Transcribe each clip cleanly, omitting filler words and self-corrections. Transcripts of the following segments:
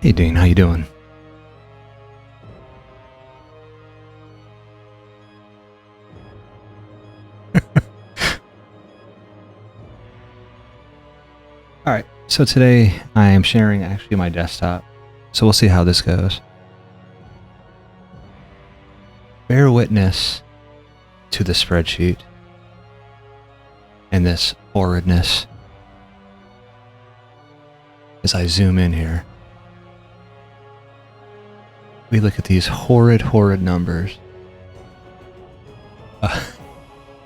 Hey Dean, how you doing? All right, so today I am sharing actually my desktop, so we'll see how this goes. Bear witness to the spreadsheet and this horridness as I zoom in here. We look at these horrid numbers. I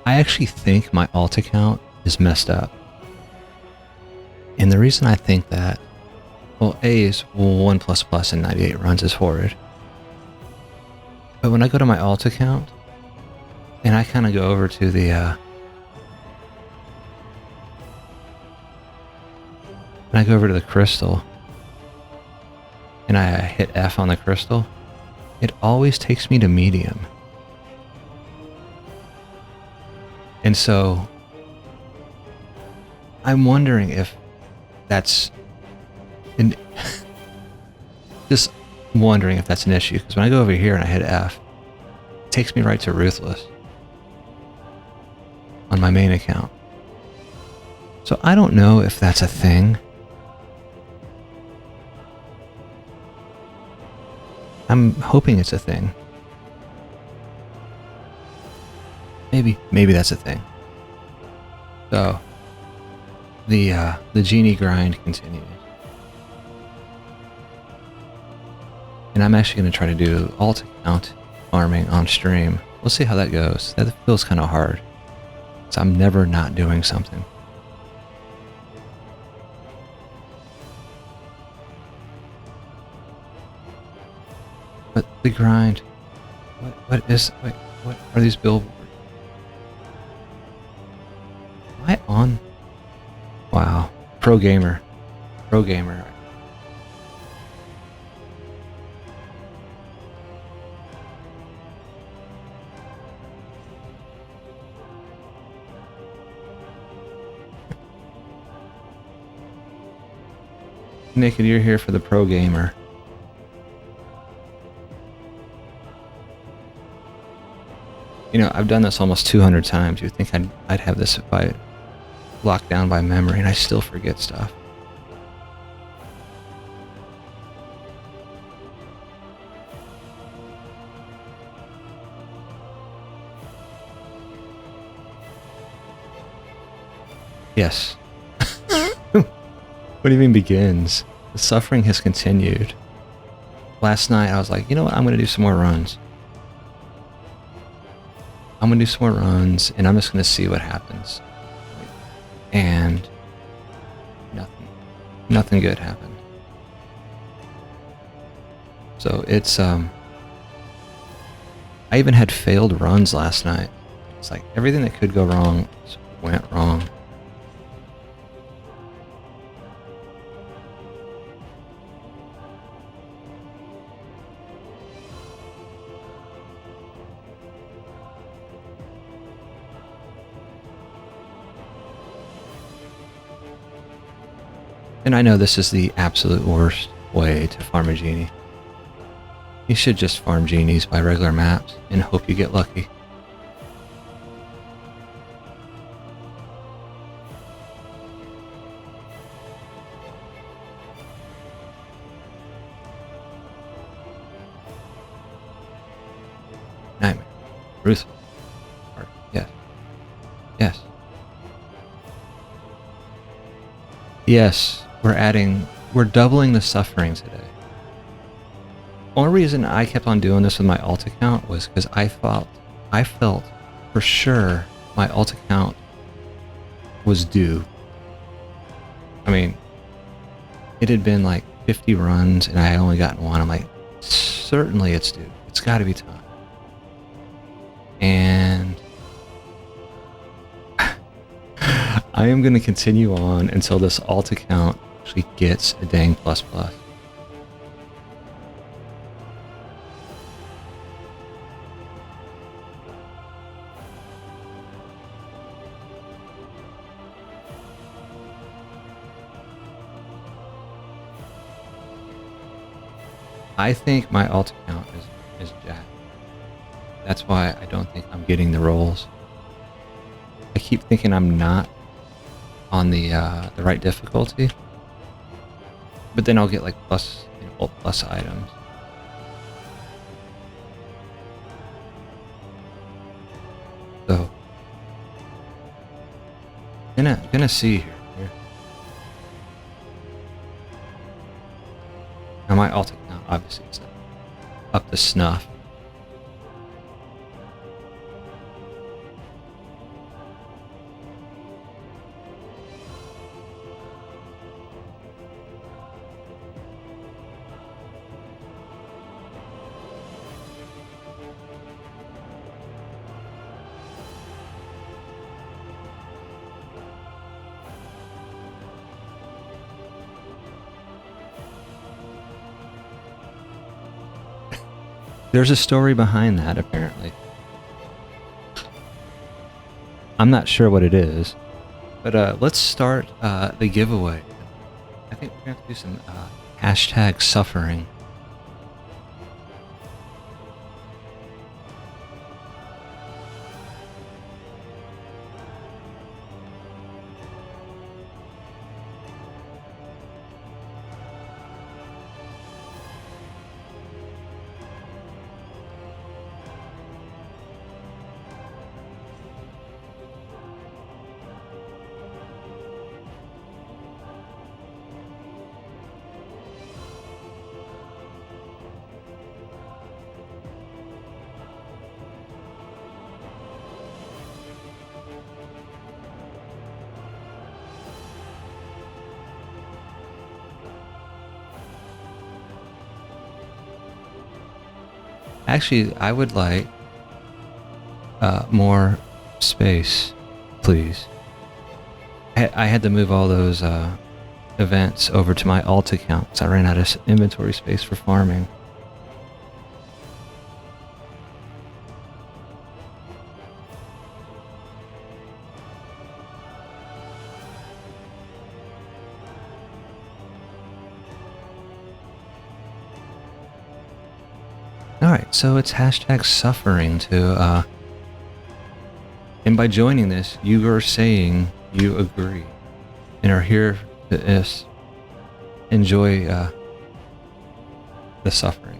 actually think my alt account is messed up. And the reason I think that, well, A is 1++ and 98 runs is horrid. But when I go to my alt account, and I kind of go over to the, and I go over to the crystal, and I hit F on the crystal, it always takes me to medium. And so, I'm wondering if that's just wondering if that's an issue, because when I go over here and I hit F, it takes me right to ruthless on my main account. So I don't know if that's a thing. I'm hoping it's a thing. Maybe that's a thing. So the Genie grind continues. And I'm actually going to try to do alt account farming on stream. We'll see how that goes. That feels kind of hard. So I'm never not doing something. But the grind, what are these billboards? Am I on? Wow. Pro gamer. Naked, you're here for the pro gamer. You know, I've done this almost 200 times. You'd think I'd have this by locked down by memory, and I still forget stuff. Yes. What do you mean begins? The suffering has continued. Last night I was like, you know what? I'm going to do some more runs. And I'm just going to see what happens. And nothing good happened. So it's, I even had failed runs last night. It's like everything that could go wrong went wrong. And I know this is the absolute worst way to farm a genie. You should just farm genies by regular maps and hope you get lucky. Nightmare. Ruth. Yes. Yes. Yes. We're doubling the suffering today. Only reason I kept on doing this with my alt account was because I felt for sure my alt account was due. I mean, it had been like 50 runs and I had only gotten one. I'm like, certainly it's due. It's got to be time. And I am going to continue on until this alt account actually gets a dang ++. I think my alt account is jacked. That's why I don't think I'm getting the rolls. I keep thinking I'm not on the right difficulty, but then I'll get like plus, alt plus items. So, gonna see here. Now my alt account obviously is not up to snuff. There's a story behind that, apparently. I'm not sure what it is, but let's start the giveaway. I think we're going to have to do some hashtag suffering. Actually, I would like more space, please. I had to move all those events over to my alt account because I ran out of inventory space for farming. Alright, so it's hashtag suffering to, and by joining this, you are saying you agree and are here to enjoy the suffering.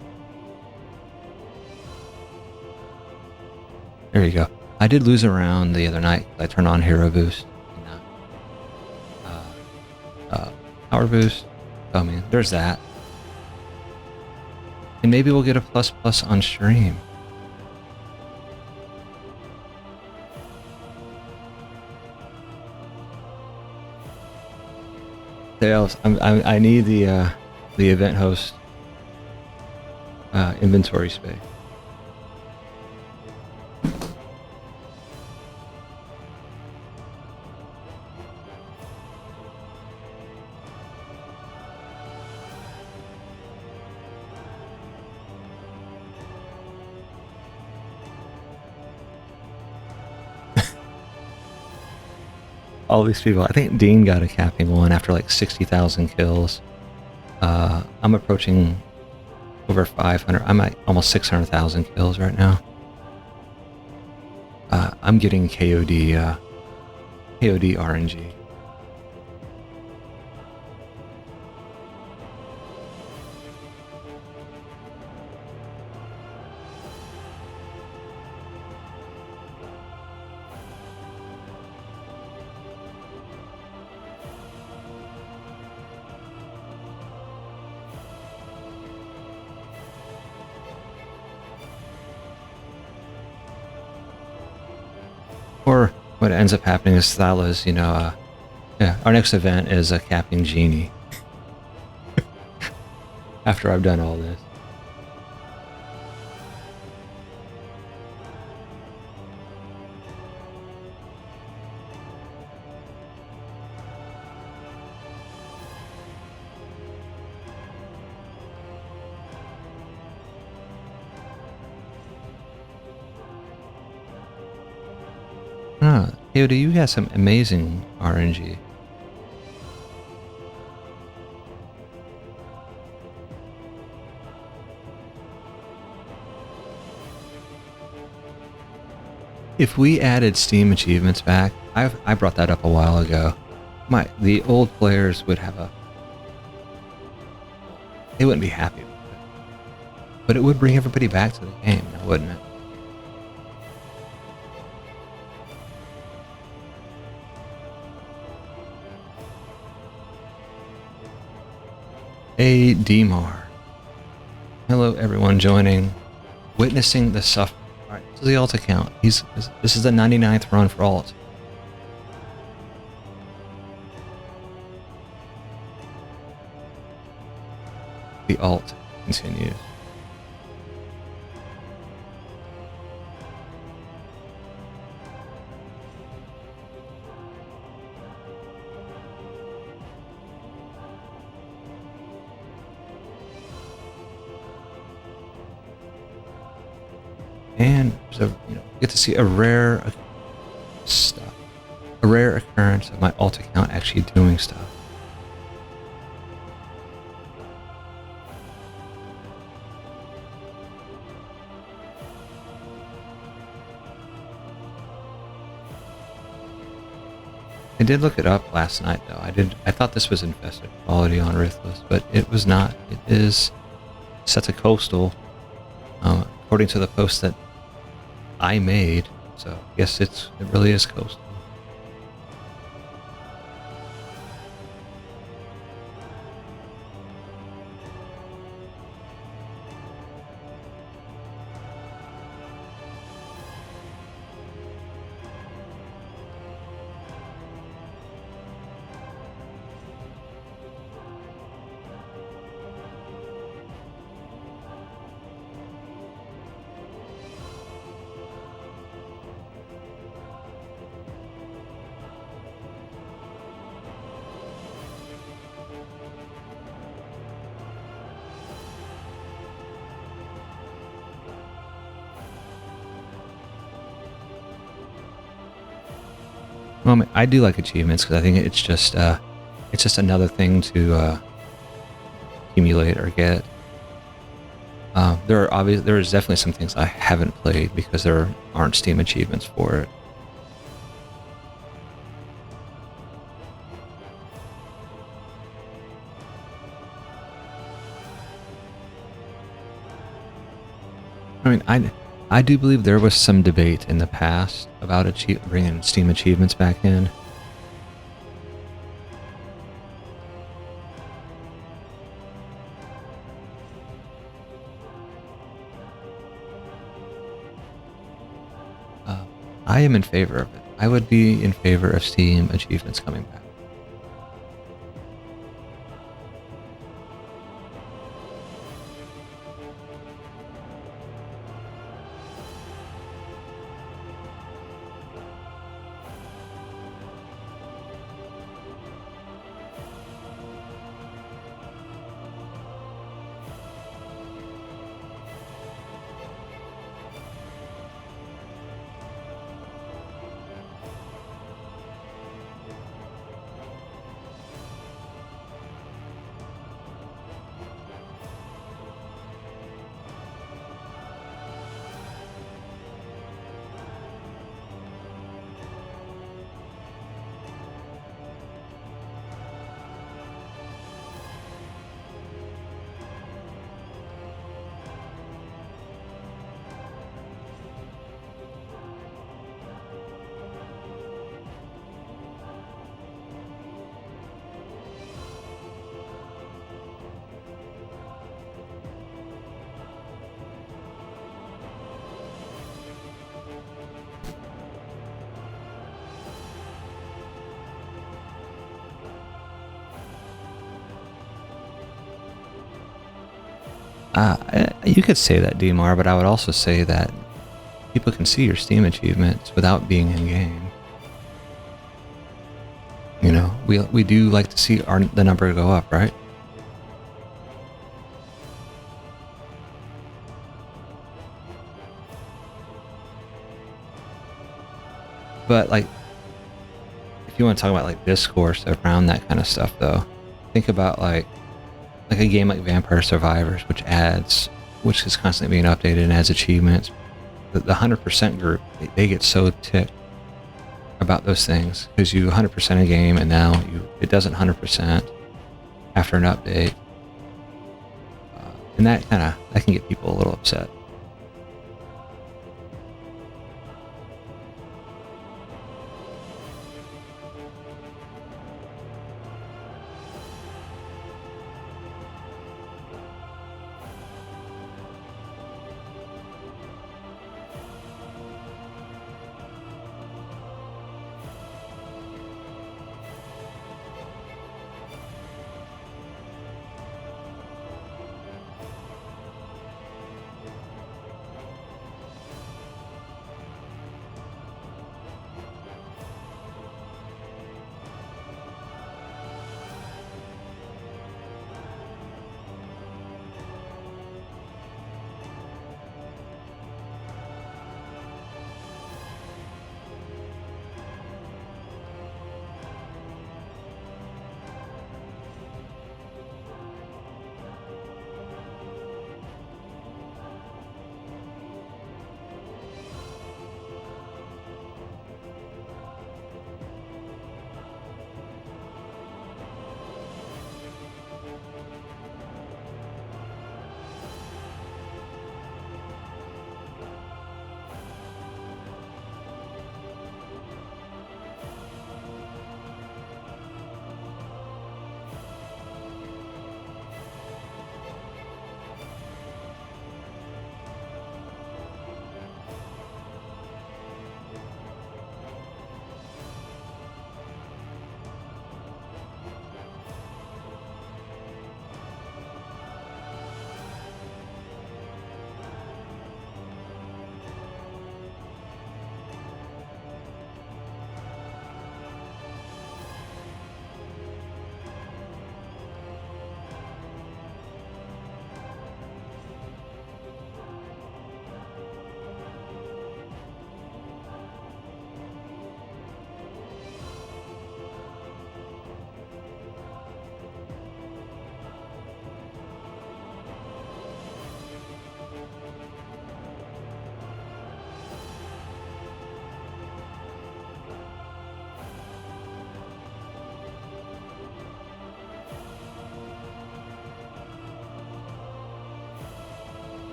There you go. I did lose a round the other night. I turned on hero boost. Power boost. I mean, there's that. And maybe we'll get a plus on stream. Theo, I need the event host inventory space. All these people. I think Dean got a capping one after like 60,000 kills. I'm approaching over 500. I'm at almost 600,000 kills right now. I'm getting KOD RNG. Or what ends up happening is Thala's, yeah, our next event is capping Genie. After I've done all this. Oh, Theo, you got some amazing RNG. If we added Steam achievements back, I brought that up a while ago. The old players would have they wouldn't be happy with it, but it would bring everybody back to the game, now wouldn't it? A Dmar. Hello, everyone joining, witnessing the suffering. All right, this is the alt account. This is the 99th run for alt. The alt continues. And so, get to see a rare occurrence of my alt account actually doing stuff. I did look it up last night, though. I thought this was infested quality on Ruthless, but it was not. It is set to coastal, according to the post that I made. So yes, it really is coastal. Well, I do like achievements because I think it's just another thing to accumulate or get. There is definitely some things I haven't played because there aren't Steam achievements for it. I mean, I do believe there was some debate in the past about bringing Steam achievements back in. I am in favor of it. I would be in favor of Steam achievements coming back. You could say that, DMR, but I would also say that people can see your Steam achievements without being in game. You know, we do like to see the number go up, right? But like, if you want to talk about like discourse around that kind of stuff, though, think about like a game like Vampire Survivors, which is constantly being updated and adds achievements. the 100% group, they get so ticked about those things because you 100% a game and now it doesn't 100% after an update, and that can get people a little upset.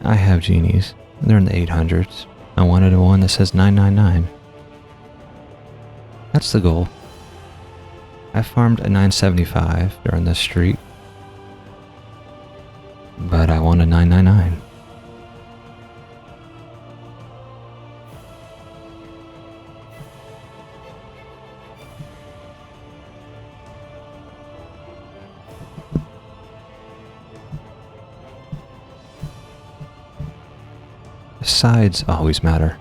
I have genies. They're in the 800s. I wanted one that says 999. That's the goal. I farmed a 975 during this streak, but I want a 999. The sides always matter.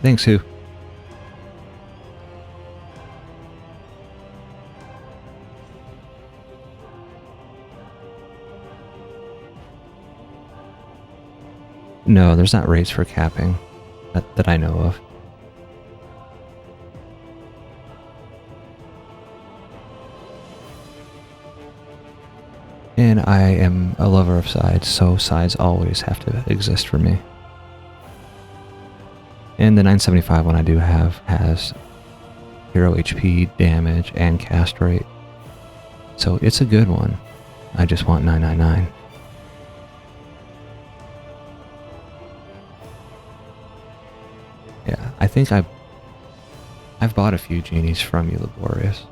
Thanks, Who. No, there's not rates for capping that I know of. And I am a lover of sides, so sides always have to exist for me. And the 975 one I do have has 0 HP, damage, and cast rate. So it's a good one. I just want 999. Yeah, I think I've bought a few genies from you, Laborious.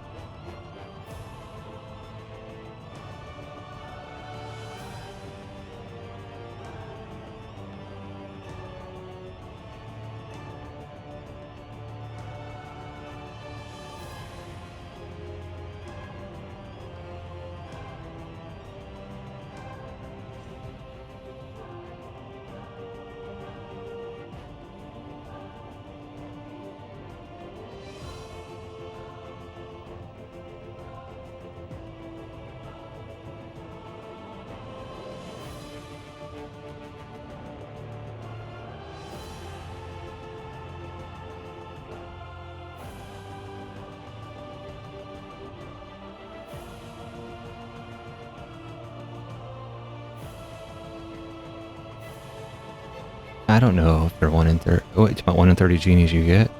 I don't know if they're 1 in 30. Oh, it's about 1 in 30 genies you get.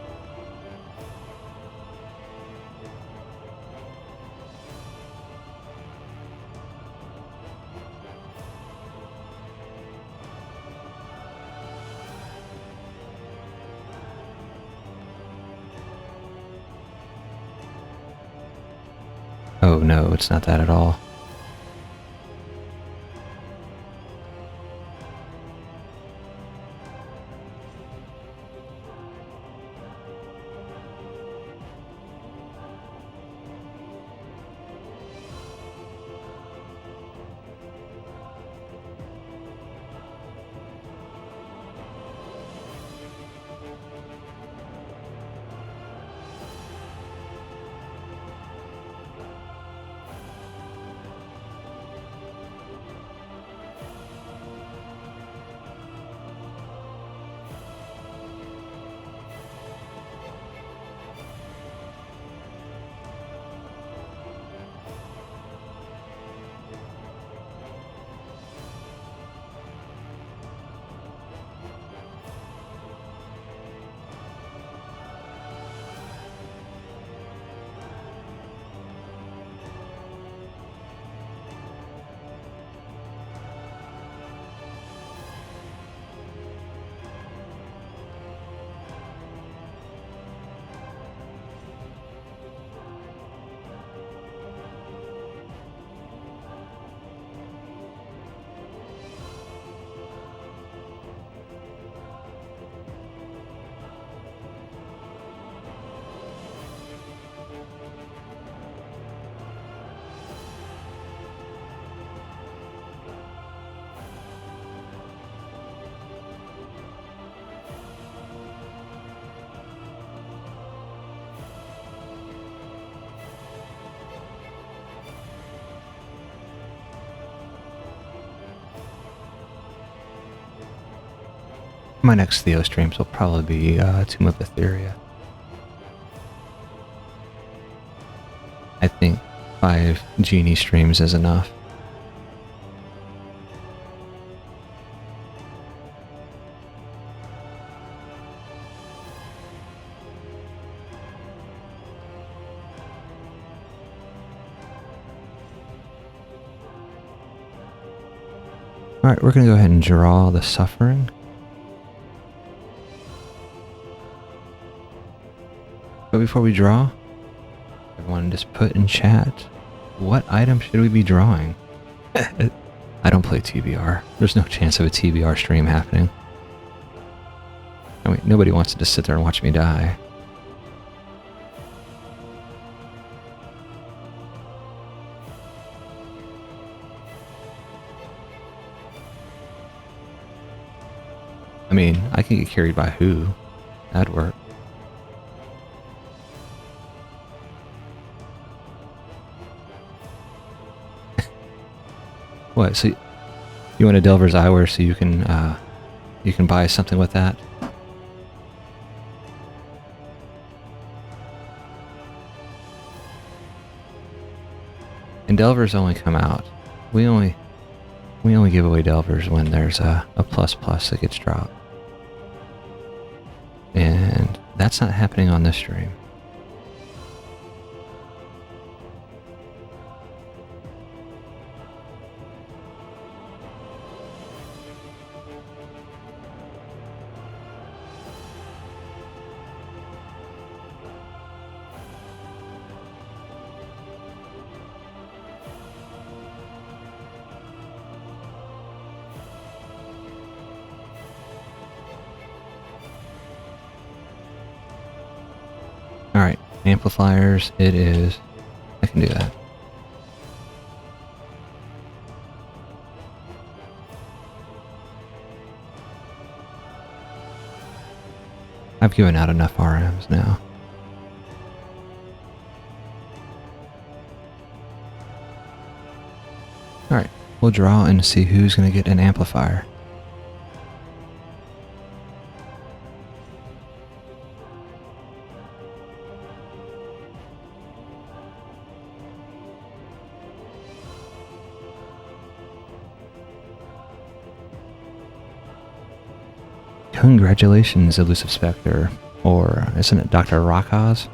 Oh no, it's not that at all. My next Theo streams will probably be Tomb of Etheria. I think 5 Genie streams is enough. Alright, we're going to go ahead and draw the suffering. But before we draw, everyone just put in chat, what item should we be drawing? I don't play TBR. There's no chance of a TBR stream happening. I mean, nobody wants to just sit there and watch me die. I mean, I can get carried by who? That'd work. What? So you want a Delver's Eyewear so you can buy something with that? And Delvers only come out. We only give away Delvers when there's a plus that gets dropped. And that's not happening on this stream. Alright, amplifiers, it is. I can do that. I've given out enough RMs now. Alright, we'll draw and see who's going to get an amplifier. Congratulations, Elusive Spectre. Or isn't it Dr. Rakaz?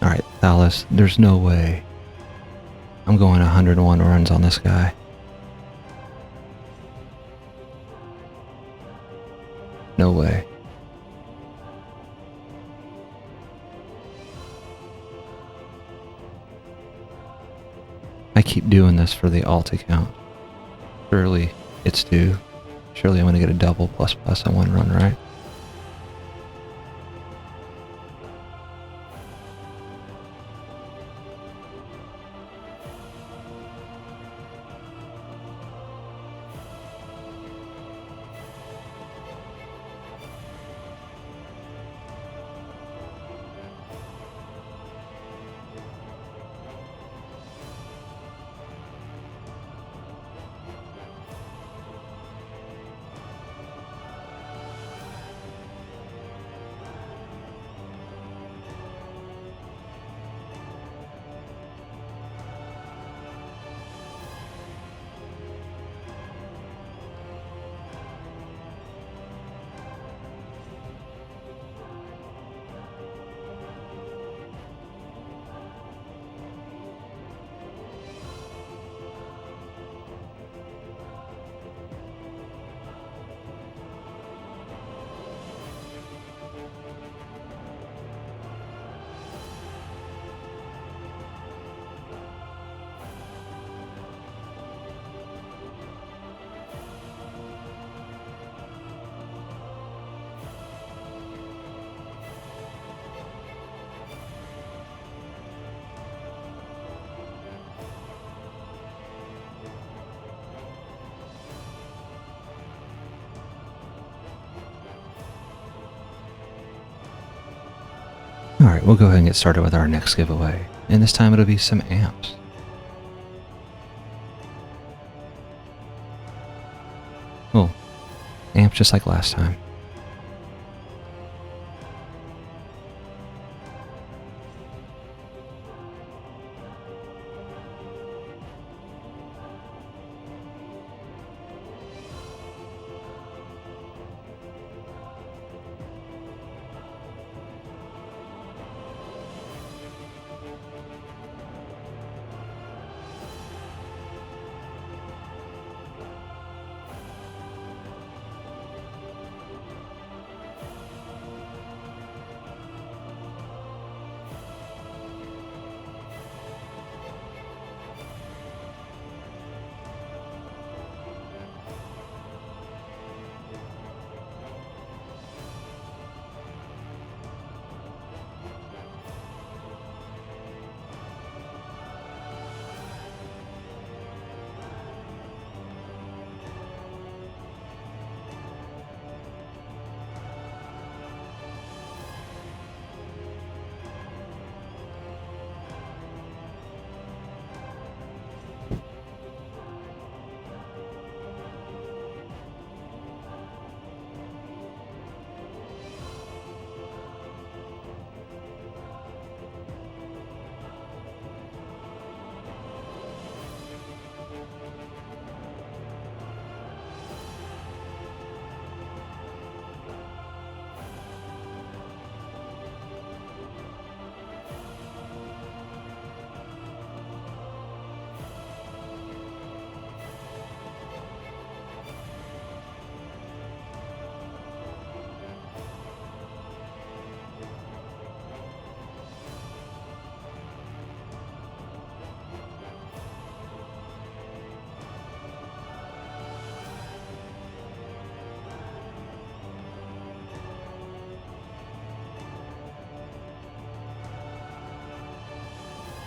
Alright, Thalos, there's no way. I'm going 101 runs on this guy. No way. I keep doing this for the alt account. Surely it's due. Surely I'm going to get a double plus on one run, right? Alright, we'll go ahead and get started with our next giveaway. And this time it'll be some amps. Oh, amps just like last time.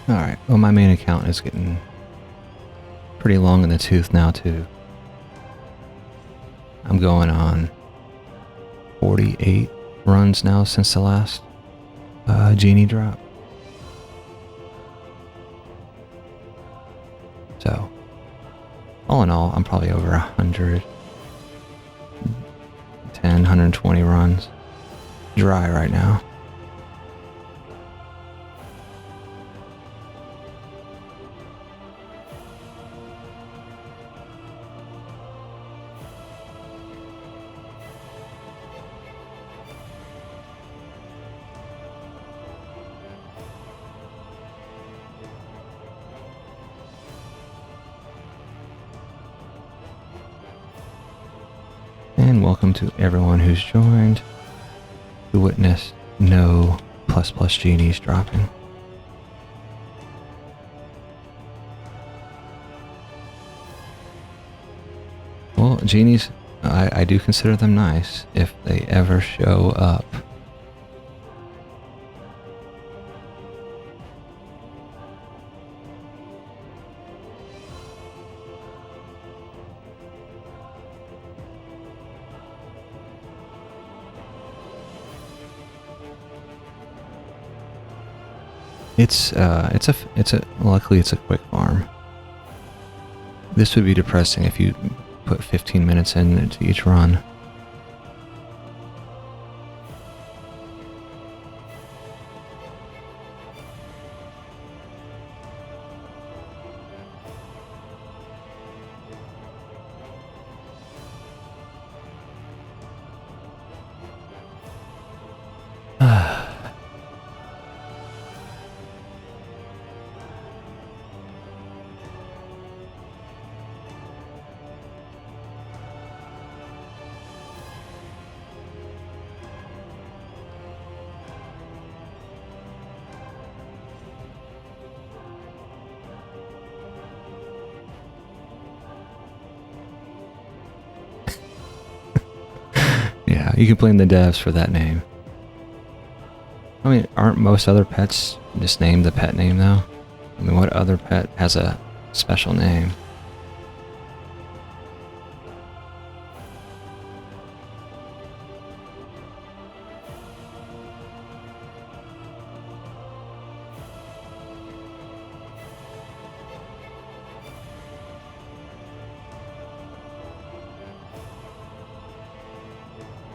Alright, well my main account is getting pretty long in the tooth now too. I'm going on 48 runs now since the last Genie drop. So, all in all, I'm probably over 110, 120 runs dry right now. And welcome to everyone who's joined to witness no ++ genies dropping. Well, genies, I do consider them nice if they ever show up. Luckily it's a quick farm. This would be depressing if you put 15 minutes into each run. Yeah, you can blame the devs for that name. I mean, aren't most other pets just named the pet name though? I mean, what other pet has a special name?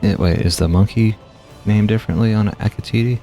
Wait, is the monkey named differently on Akatiti?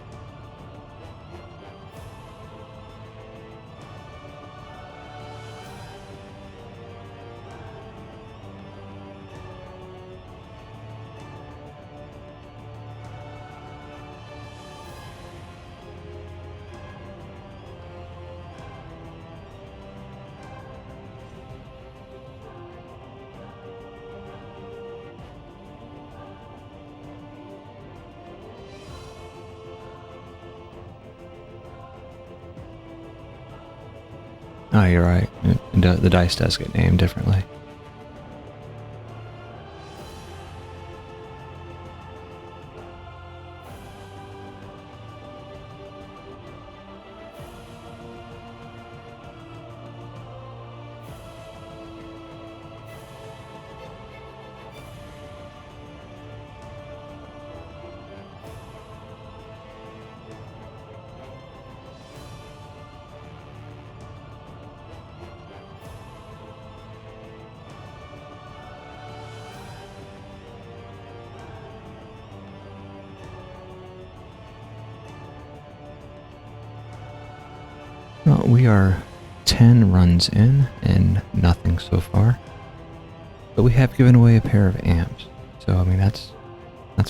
Oh, you're right. The dice does get named differently. Well, we are 10 runs in and nothing so far. But we have given away a pair of amps. So, I mean, that's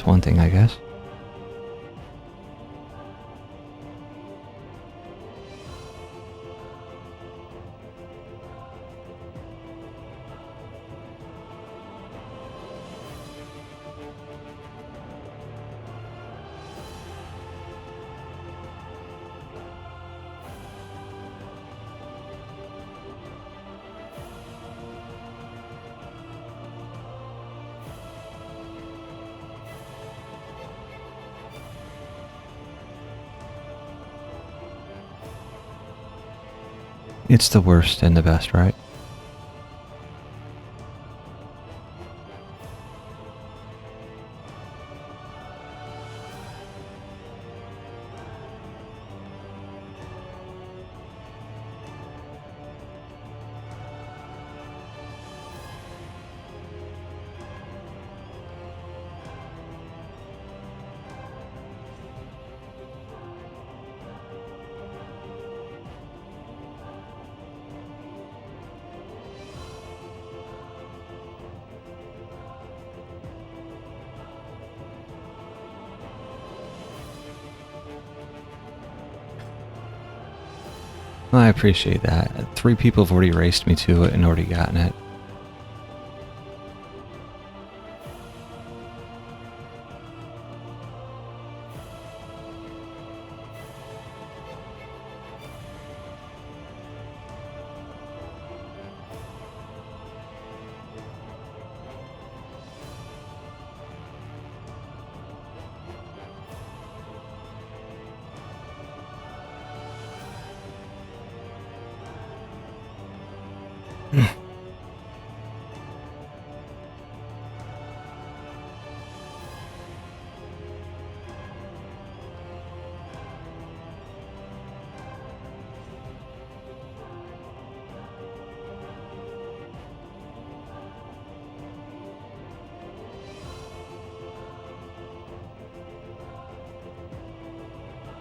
one thing, I guess. It's the worst and the best, right? Well, I appreciate that. 3 people have already raced me to it and already gotten it.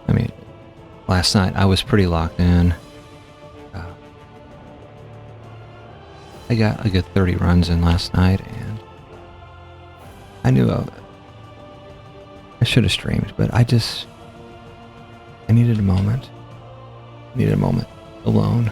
I mean, last night I was pretty locked in. I got a good 30 runs in last night, and I knew I should have streamed, but I needed a moment. I needed a moment alone.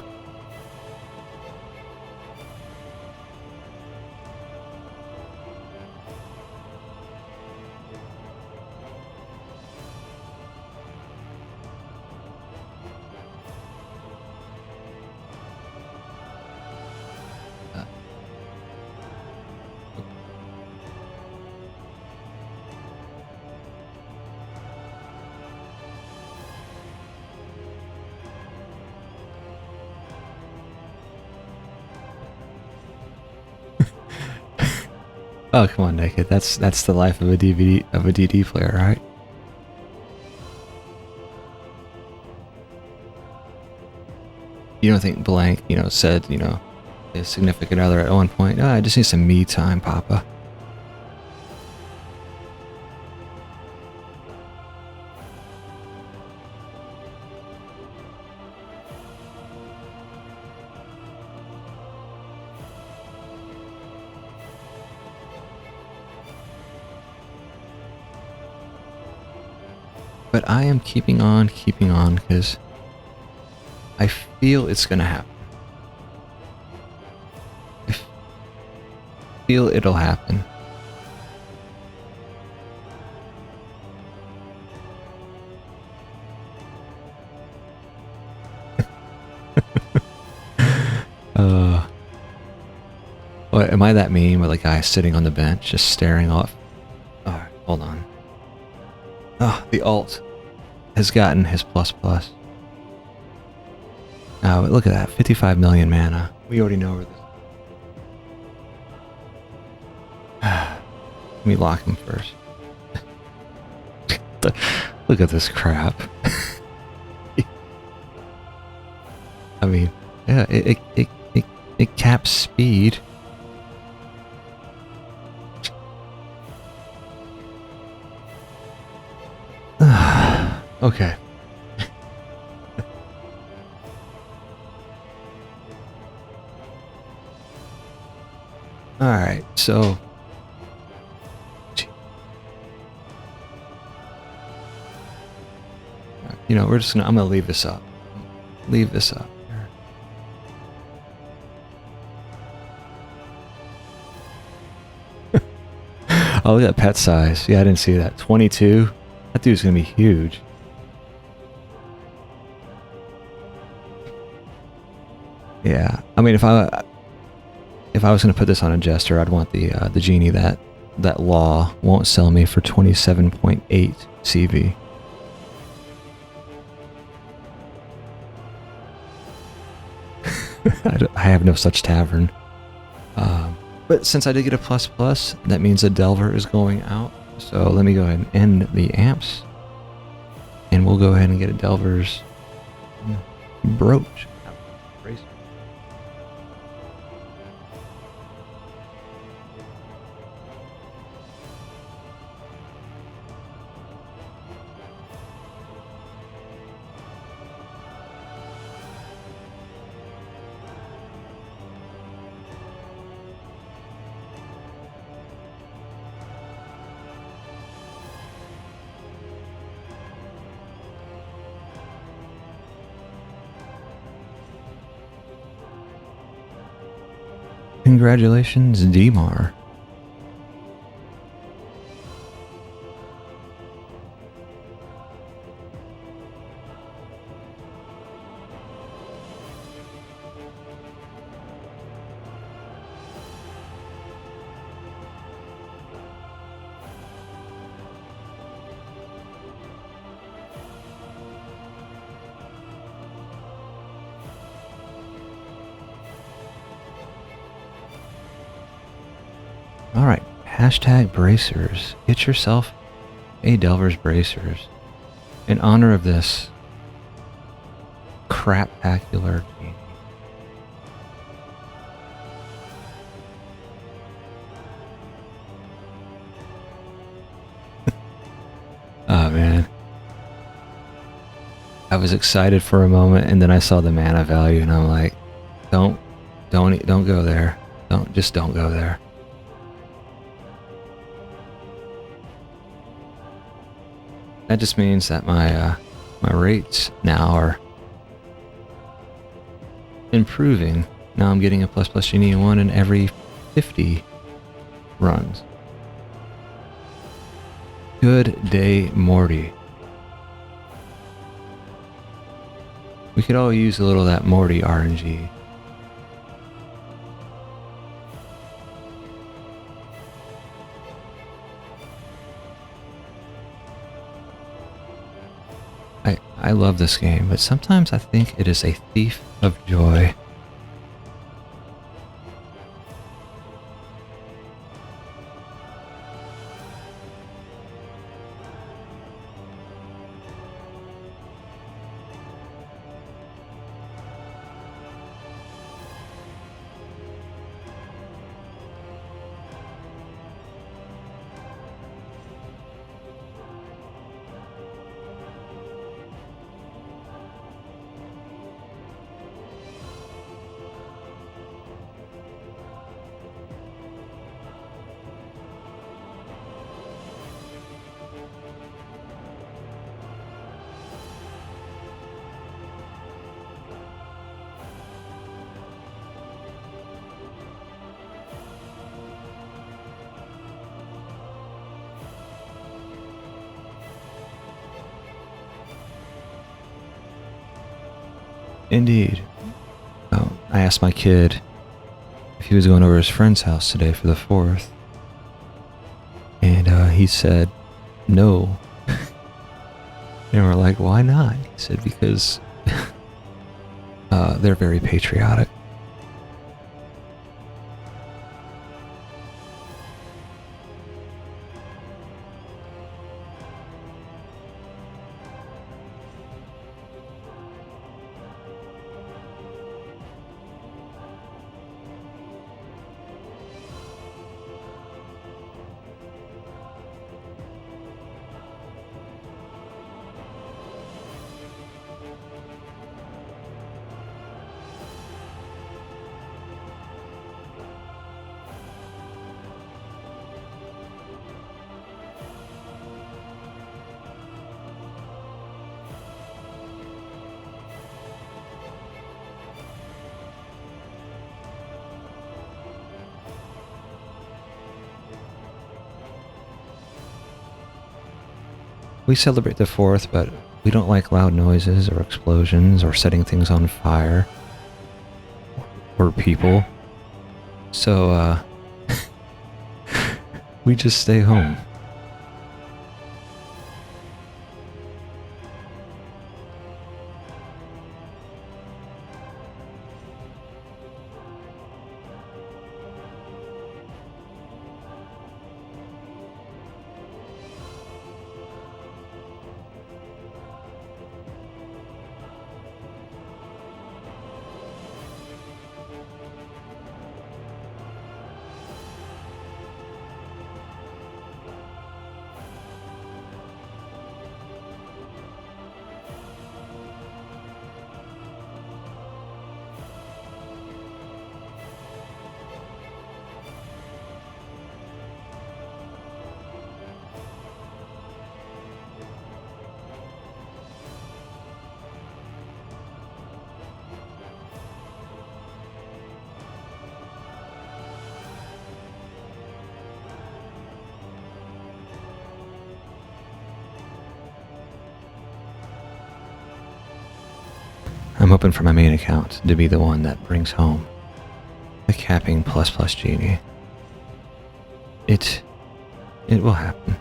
Oh, come on, Naked. That's the life of a DD player, right? You don't think Blank, said, his significant other at one point, "Oh, I just need some me time, Papa." But I am keeping on, because I feel it's gonna happen. I feel it'll happen. What, am I that meme with a guy sitting on the bench just staring off? Alright, hold on. Oh, the alt has gotten his plus plus. Oh, look at that, 55 million mana. We already know where this. Let me lock him first. Look at this crap. I mean, yeah, it caps speed. Okay. Alright, so... You know, we're just gonna... I'm gonna leave this up. Leave this up. Oh, look at that pet size. Yeah, I didn't see that. 22? That dude's gonna be huge. Yeah, I mean, if I was gonna put this on a jester, I'd want the Genie that law won't sell me for 27.8 CV. I have no such tavern. But since I did get a plus plus, that means a Delver is going out. So let me go ahead and end the amps, and we'll go ahead and get a Delver's brooch. Congratulations, Demar. Alright, hashtag bracers. Get yourself a Delver's bracers in honor of this craptacular Genie. Oh man. I was excited for a moment, and then I saw the mana value and I'm like, don't go there. Don't go there. That just means that my rates now are improving. Now I'm getting a plus plus Genie 1 in every 50 runs. Good day, Morty. We could all use a little of that Morty RNG. I love this game, but sometimes I think it is a thief of joy. Indeed. I asked my kid if he was going over to his friend's house today for the 4th. And he said no. And we're like, why not? He said, because they're very patriotic. We celebrate the 4th, but we don't like loud noises or explosions or setting things on fire or people. So, we just stay home. I'm hoping for my main account to be the one that brings home the capping plus Genie. It will happen.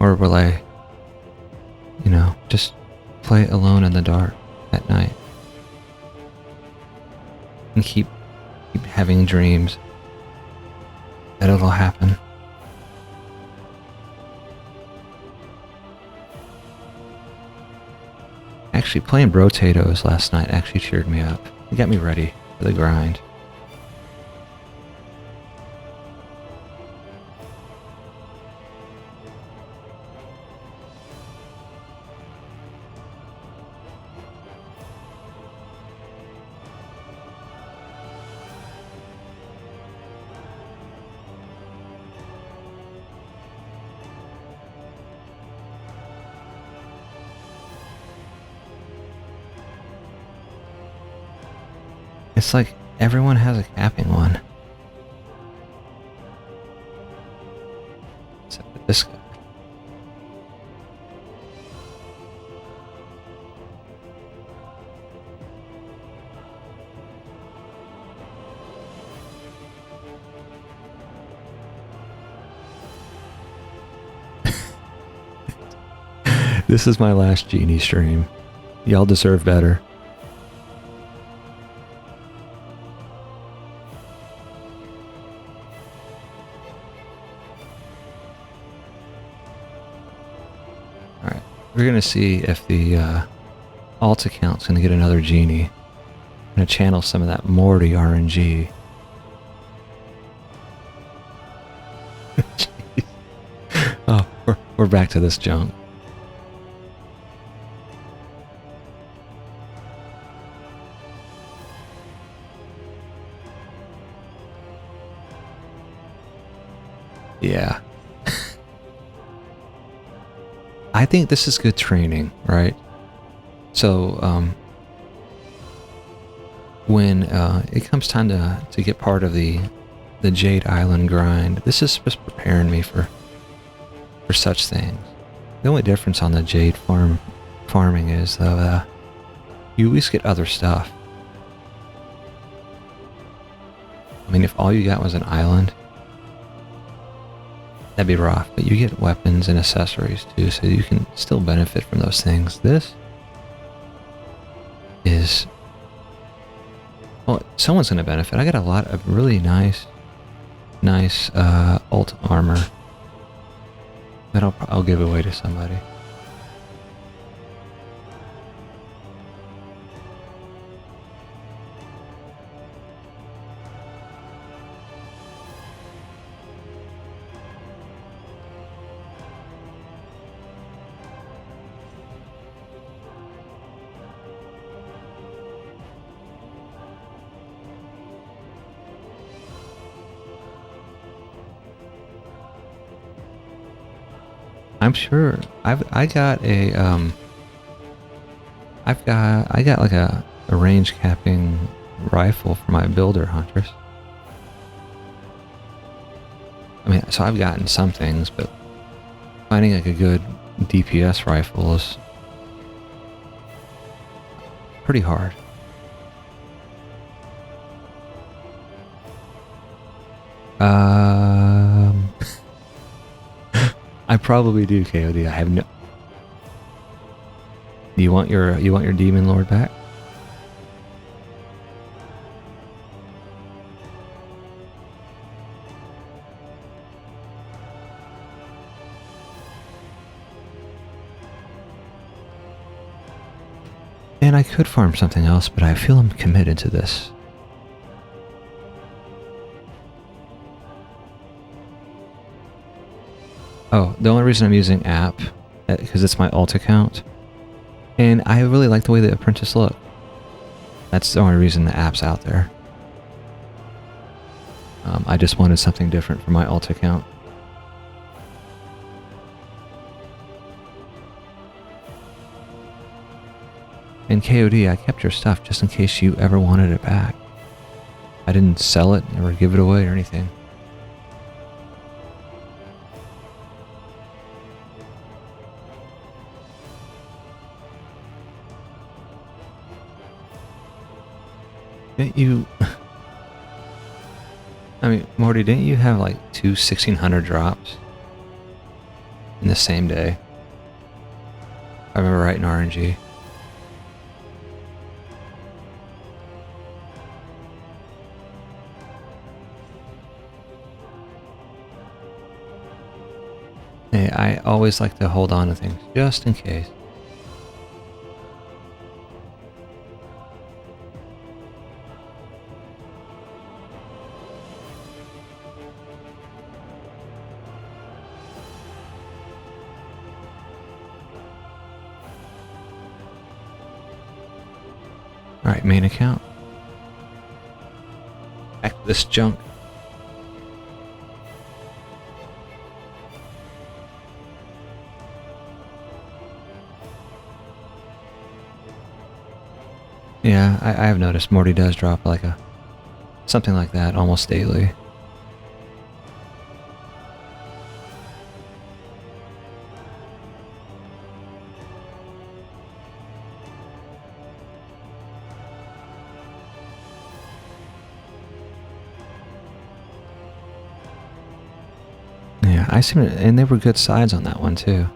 Or will I, just play alone in the dark at night and keep having dreams that it'll happen? Actually, playing Brotatoes last night actually cheered me up. It got me ready for the grind. It's like everyone has a capping one. Except for this guy. This is my last Genie stream. Y'all deserve better. We're going to see if the alt account's going to get another Genie. I'm going to channel some of that Morty RNG. Oh, we're back to this junk. Yeah. I think this is good training, right? So, when it comes time to get part of the Jade Island grind, this is just preparing me for for such things. The only difference on the jade farming is, though, you at least get other stuff. I mean, if all you got was an island, that'd be rough, but you get weapons and accessories too, so you can still benefit from those things. This is... well, someone's going to benefit. I got a lot of really nice alt armor that I'll give away to somebody. I'm sure I got like a range capping rifle for my builder hunters. I mean, so I've gotten some things, but finding like a good DPS rifle is pretty hard. I probably do, KOD. I have no... You want your demon lord back? And I could farm something else, but I feel I'm committed to this. Oh, the only reason I'm using app, because it's my alt account, and I really like the way the apprentice look. That's the only reason the app's out there. I just wanted something different for my alt account. And KOD, I kept your stuff just in case you ever wanted it back. I didn't sell it or give it away or anything. Didn't you... I mean, Morty, didn't you have like 2 1600 drops in the same day? I remember right in RNG. Hey, I always like to hold on to things just in case. Alright, main account. Back to this junk. Yeah, I have noticed Morty does drop like something like that almost daily. Yeah, I seem to, and they were good sides on that one too.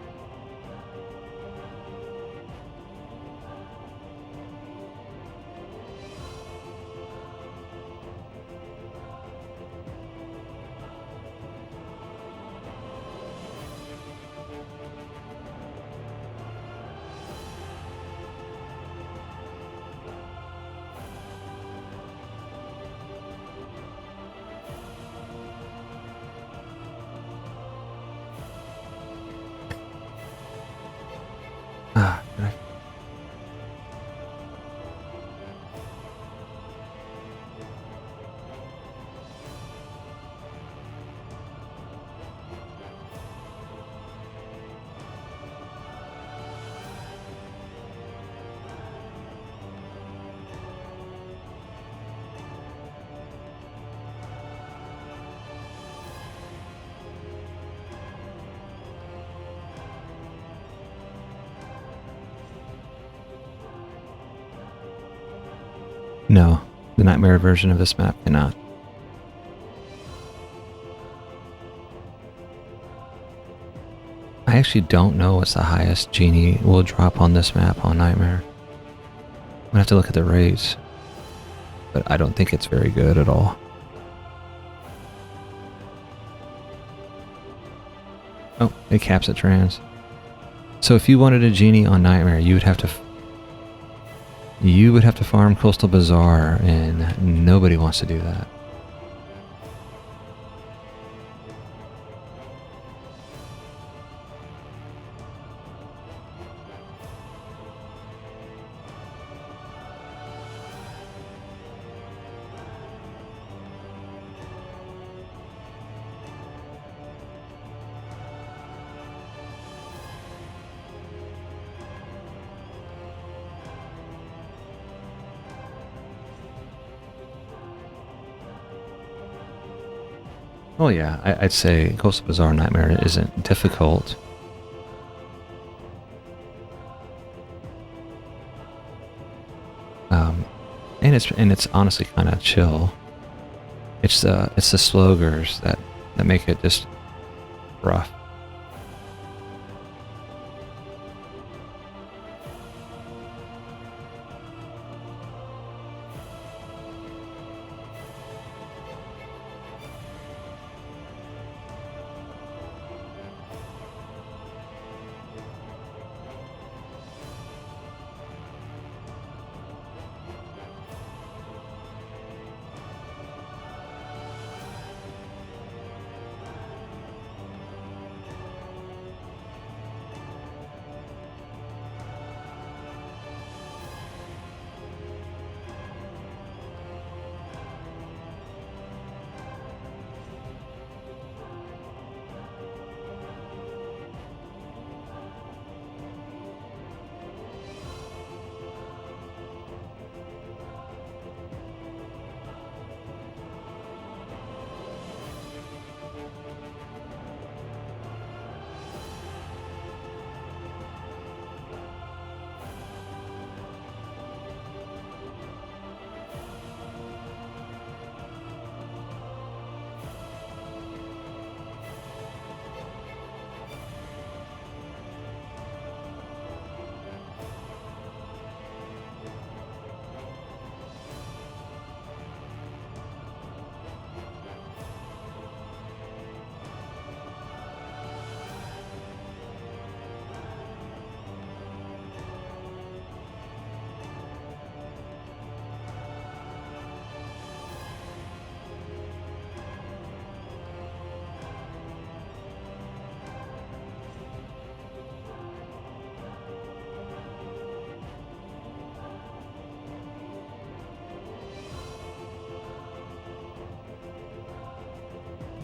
No, the nightmare version of this map cannot. I actually don't know what's the highest Genie will drop on this map on Nightmare. I'm gonna have to look at the rates, but I don't think it's very good at all. Oh, it caps at trans. So if you wanted a Genie on Nightmare, you would have to farm Coastal Bazaar, and nobody wants to do that. Oh yeah, I'd say Coastal Bazaar Nightmare isn't difficult. And it's honestly kind of chill. It's the slogers that make it just rough.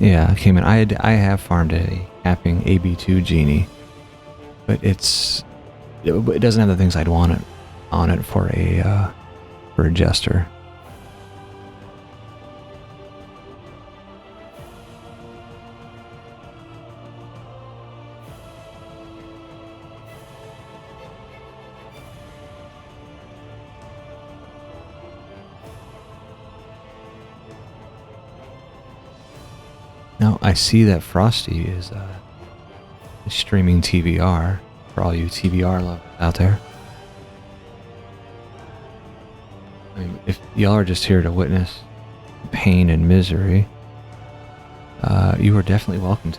Yeah, I came in. I have farmed a capping AB2 Genie, but it doesn't have the things I'd want it on it for a jester. Now, I see that Frosty is streaming TBR for all you TBR lovers out there. I mean, if y'all are just here to witness pain and misery, you are definitely welcome to.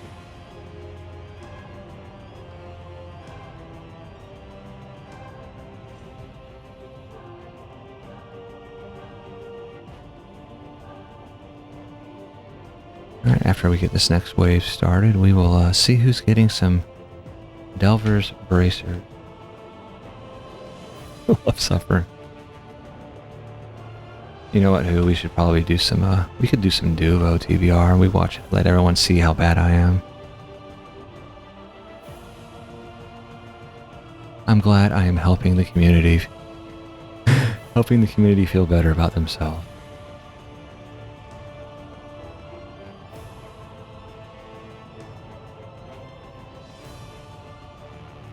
Alright, after we get this next wave started, we will see who's getting some Delver's Bracer. Love suffering. You know what, we should probably do some, we could do some Duo TBR and we watch it, let everyone see how bad I am. I'm glad I am helping the community, helping the community feel better about themselves.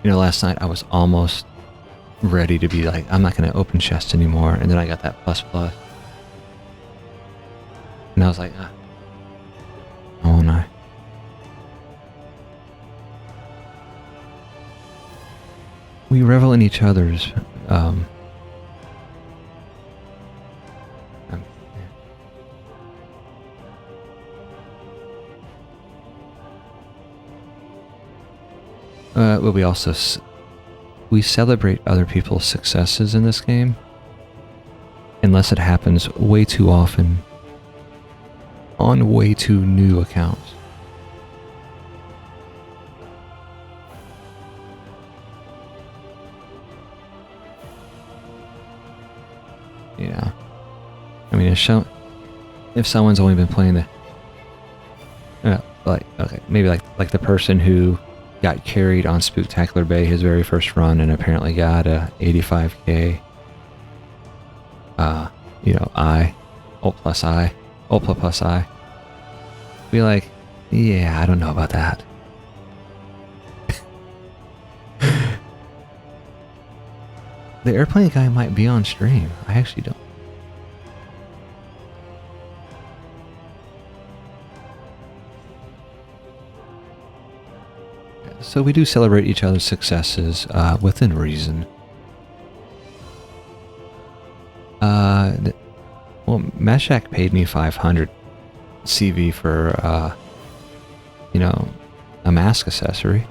You know, last night I was almost ready to be like, I'm not going to open chest anymore, and then I got that plus plus. And I was like, why won't I? We revel in each other's well, we also we celebrate other people's successes in this game, unless it happens way too often on way too new accounts. Yeah, I mean, if someone's only been playing maybe like the person who got carried on Spooktacular Bay his very first run and apparently got a 85k. Ult plus I. Be like, yeah, I don't know about that. The airplane guy might be on stream. I actually don't. So we do celebrate each other's successes within reason. Well, Meshach paid me 500 CV for, a mask accessory.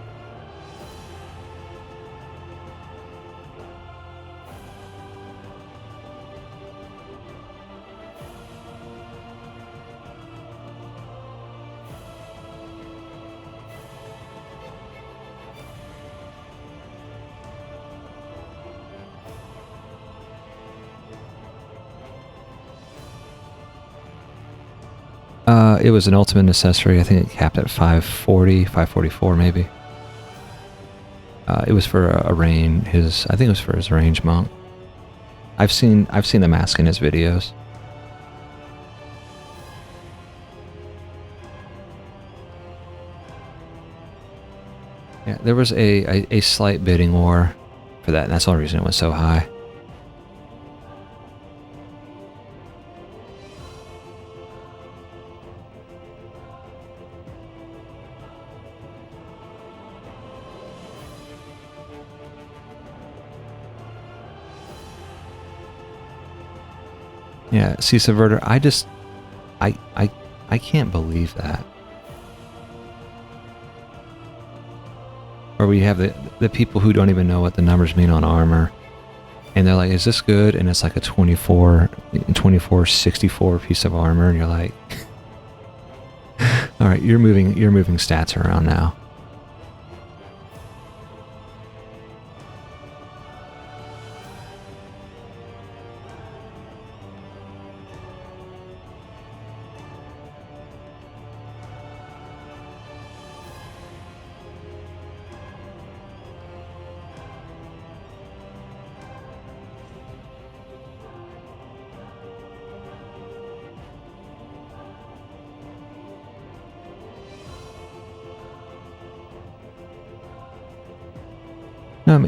It was an ultimate accessory. I think it capped at 540, 544 maybe. It was for a range. I think it was for his range monk. I've seen the mask in his videos. Yeah, there was a slight bidding war for that, and that's the only reason it was so high. Yeah, see, Subverter, I can't believe that. Or we have the people who don't even know what the numbers mean on armor, and they're like, is this good? And it's like a 2464 piece of armor, and you're like, all right, you're moving stats around now.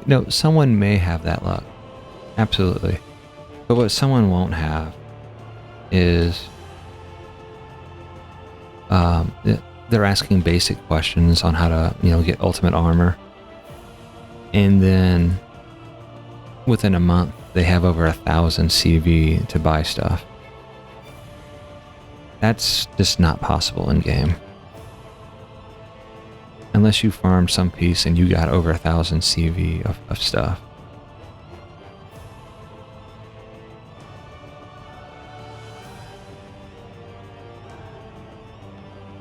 No, someone may have that luck. Absolutely. But what someone won't have is they're asking basic questions on how to, get ultimate armor. And then within a month, they have over 1,000 CV to buy stuff. That's just not possible in game. Unless you farmed some piece and you got over 1,000 CV of stuff.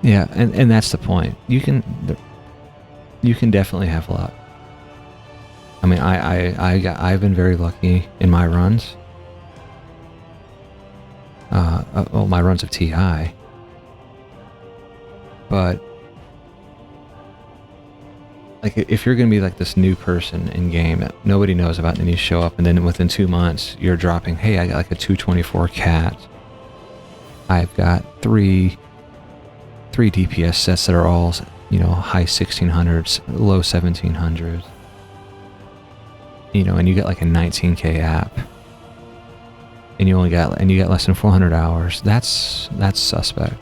Yeah, and that's the point. You can definitely have luck. I mean, I've been very lucky in my runs. My runs of TI. But like, if you're going to be like this new person in game that nobody knows about, and you show up, and then within 2 months you're dropping, hey, I got like a 224 cat. I've got three DPS sets that are all, high 1600s, low 1700s. And you get like a 19k app. and you got less than 400 hours. That's suspect.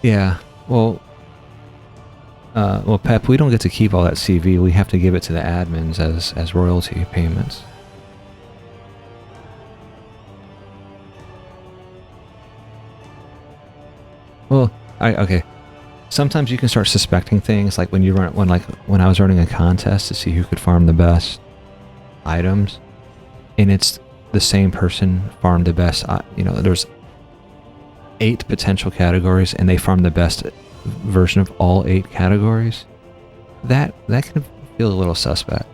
Yeah. Well, Pep, we don't get to keep all that CV. We have to give it to the admins as royalty payments. Well, okay. Sometimes you can start suspecting things, like when I was running a contest to see who could farm the best items, and it's the same person farmed the best. There's 8 potential categories, and they farmed the best version of all 8 categories. That can feel a little suspect.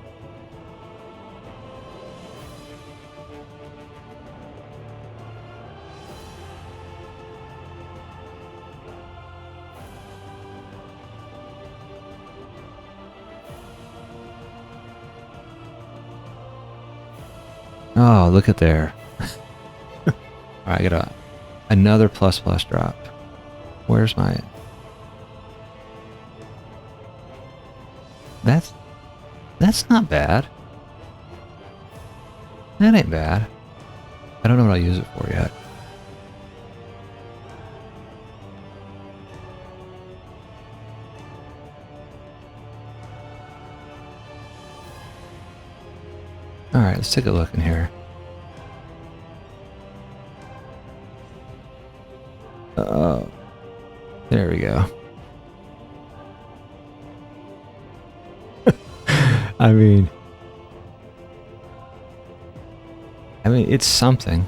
Oh, look at there. Alright, I got another plus drop. Where's my... That's not bad. That ain't bad. I don't know what I'll use it for yet. Alright, let's take a look in here. There we go. I mean, it's something.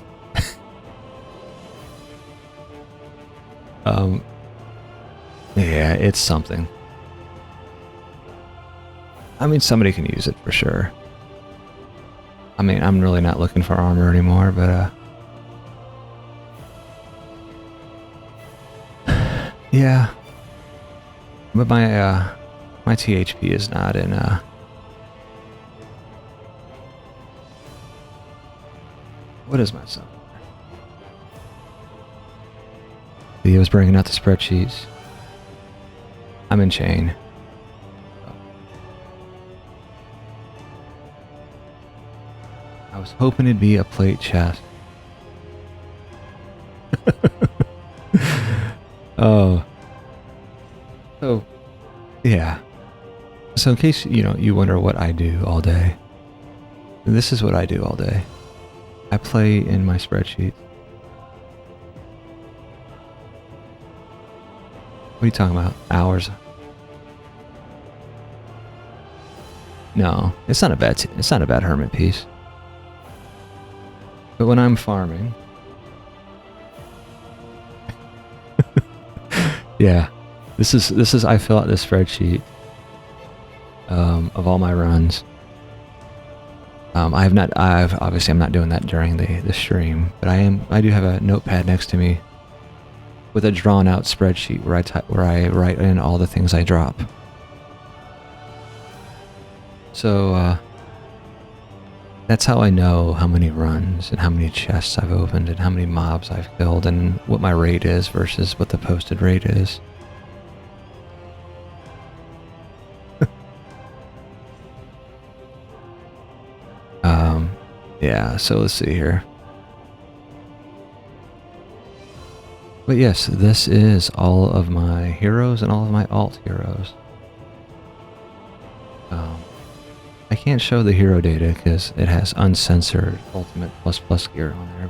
Yeah, it's something. I mean, somebody can use it for sure. I mean, I'm really not looking for armor anymore, but yeah. But my THP is not in what is my song? Theo's bringing out the spreadsheets. I'm in chain. I was hoping it'd be a plate chest. Oh. So, yeah. So in case, you wonder what I do all day. This is what I do all day. I play in my spreadsheet. What are you talking about? Hours? No, it's not a bad hermit piece. But when I'm farming, yeah, this is I fill out this spreadsheet of all my runs. Obviously I'm not doing that during the stream, but I do have a notepad next to me with a drawn out spreadsheet where I write in all the things I drop. So that's how I know how many runs and how many chests I've opened and how many mobs I've killed and what my rate is versus what the posted rate is. Yeah, so let's see here. But yes, this is all of my heroes and all of my alt heroes. I can't show the hero data because it has uncensored ultimate plus gear on there,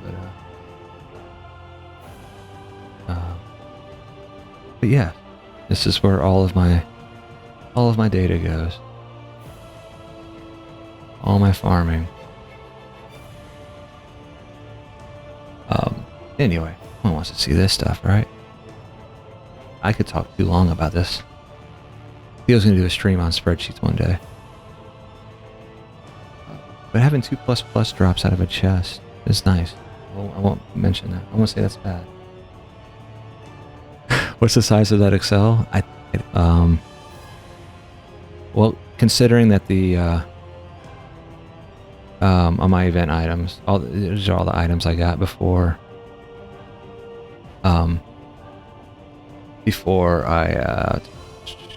but yeah, this is where all of my data goes. All my farming. Anyway, no one wants to see this stuff, right? I could talk too long about this. Theo's gonna do a stream on spreadsheets one day. But having 2 plus drops out of a chest is nice. I won't mention that. I won't say that's bad. What's the size of that Excel? Well, considering that the on my event items, these are all the items I got before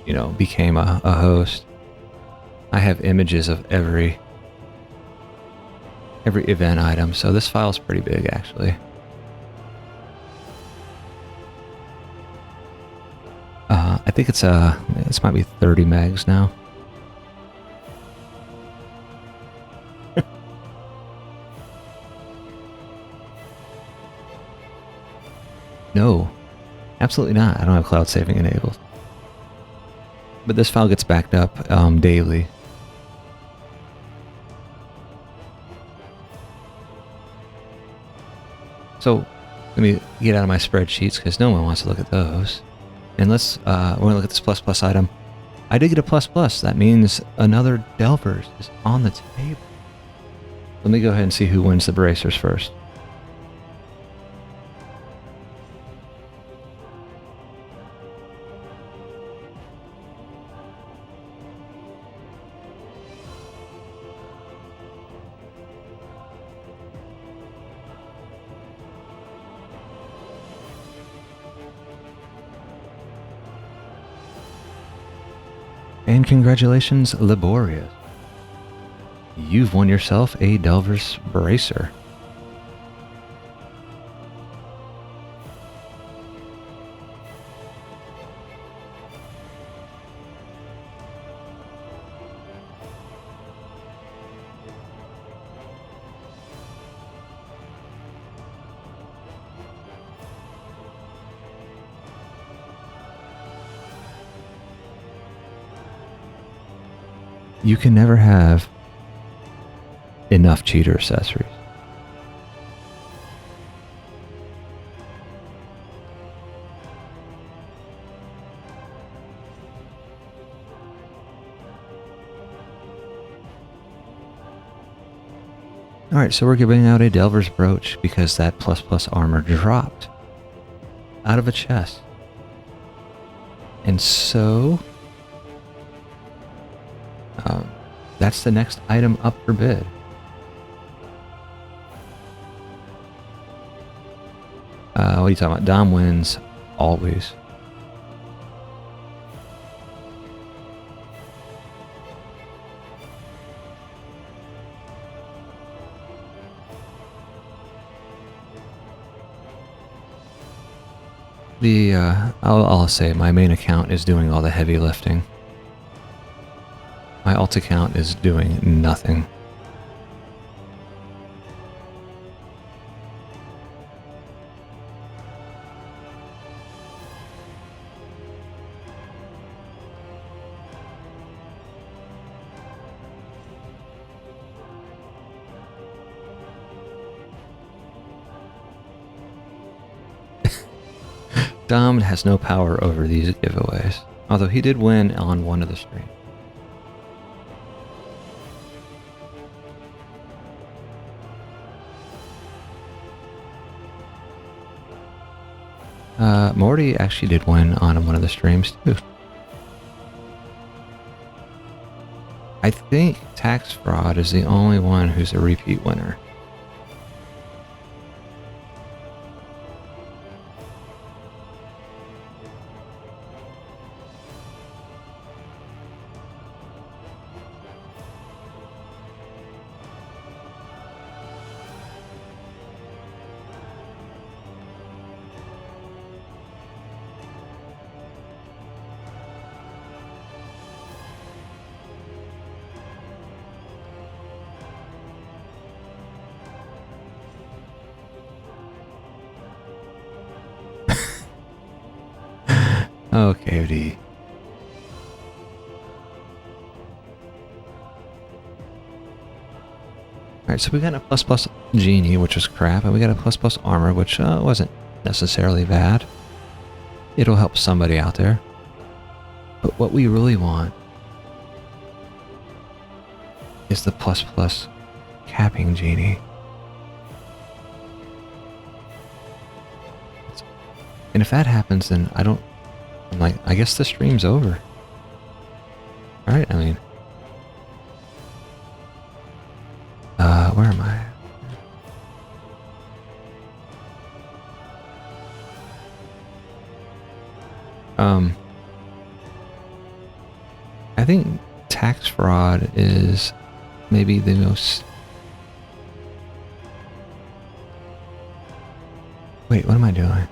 you know, became a host. I have images of every event item, so this file's pretty big actually. I think this might be 30 megs now. No, absolutely not. I don't have cloud saving enabled. But this file gets backed up daily. So let me get out of my spreadsheets because no one wants to look at those. And let's we're gonna look at this plus item. I did get a plus. That means another Delvers is on the table. Let me go ahead and see who wins the bracers first. And congratulations, Laborious. You've won yourself a Delver's Bracer. You can never have enough cheater accessories. Alright, so we're giving out a Delver's Brooch because that plus armor dropped out of a chest. And so that's the next item up for bid. What are you talking about? Dom wins always. I'll say my main account is doing all the heavy lifting. My alt account is doing nothing. Dom has no power over these giveaways, although he did win on one of the streams. Morty actually did win on one of the streams too. I think Tax Fraud is the only one who's a repeat winner. Okay, OD. Alright, so we got a plus Genie, which was crap, and we got a plus armor, which wasn't necessarily bad. It'll help somebody out there. But what we really want is the plus capping Genie. And if that happens, then I'm like, I guess the stream's over. Alright, I mean... where am I? I think tax fraud is maybe the most... Wait, what am I doing?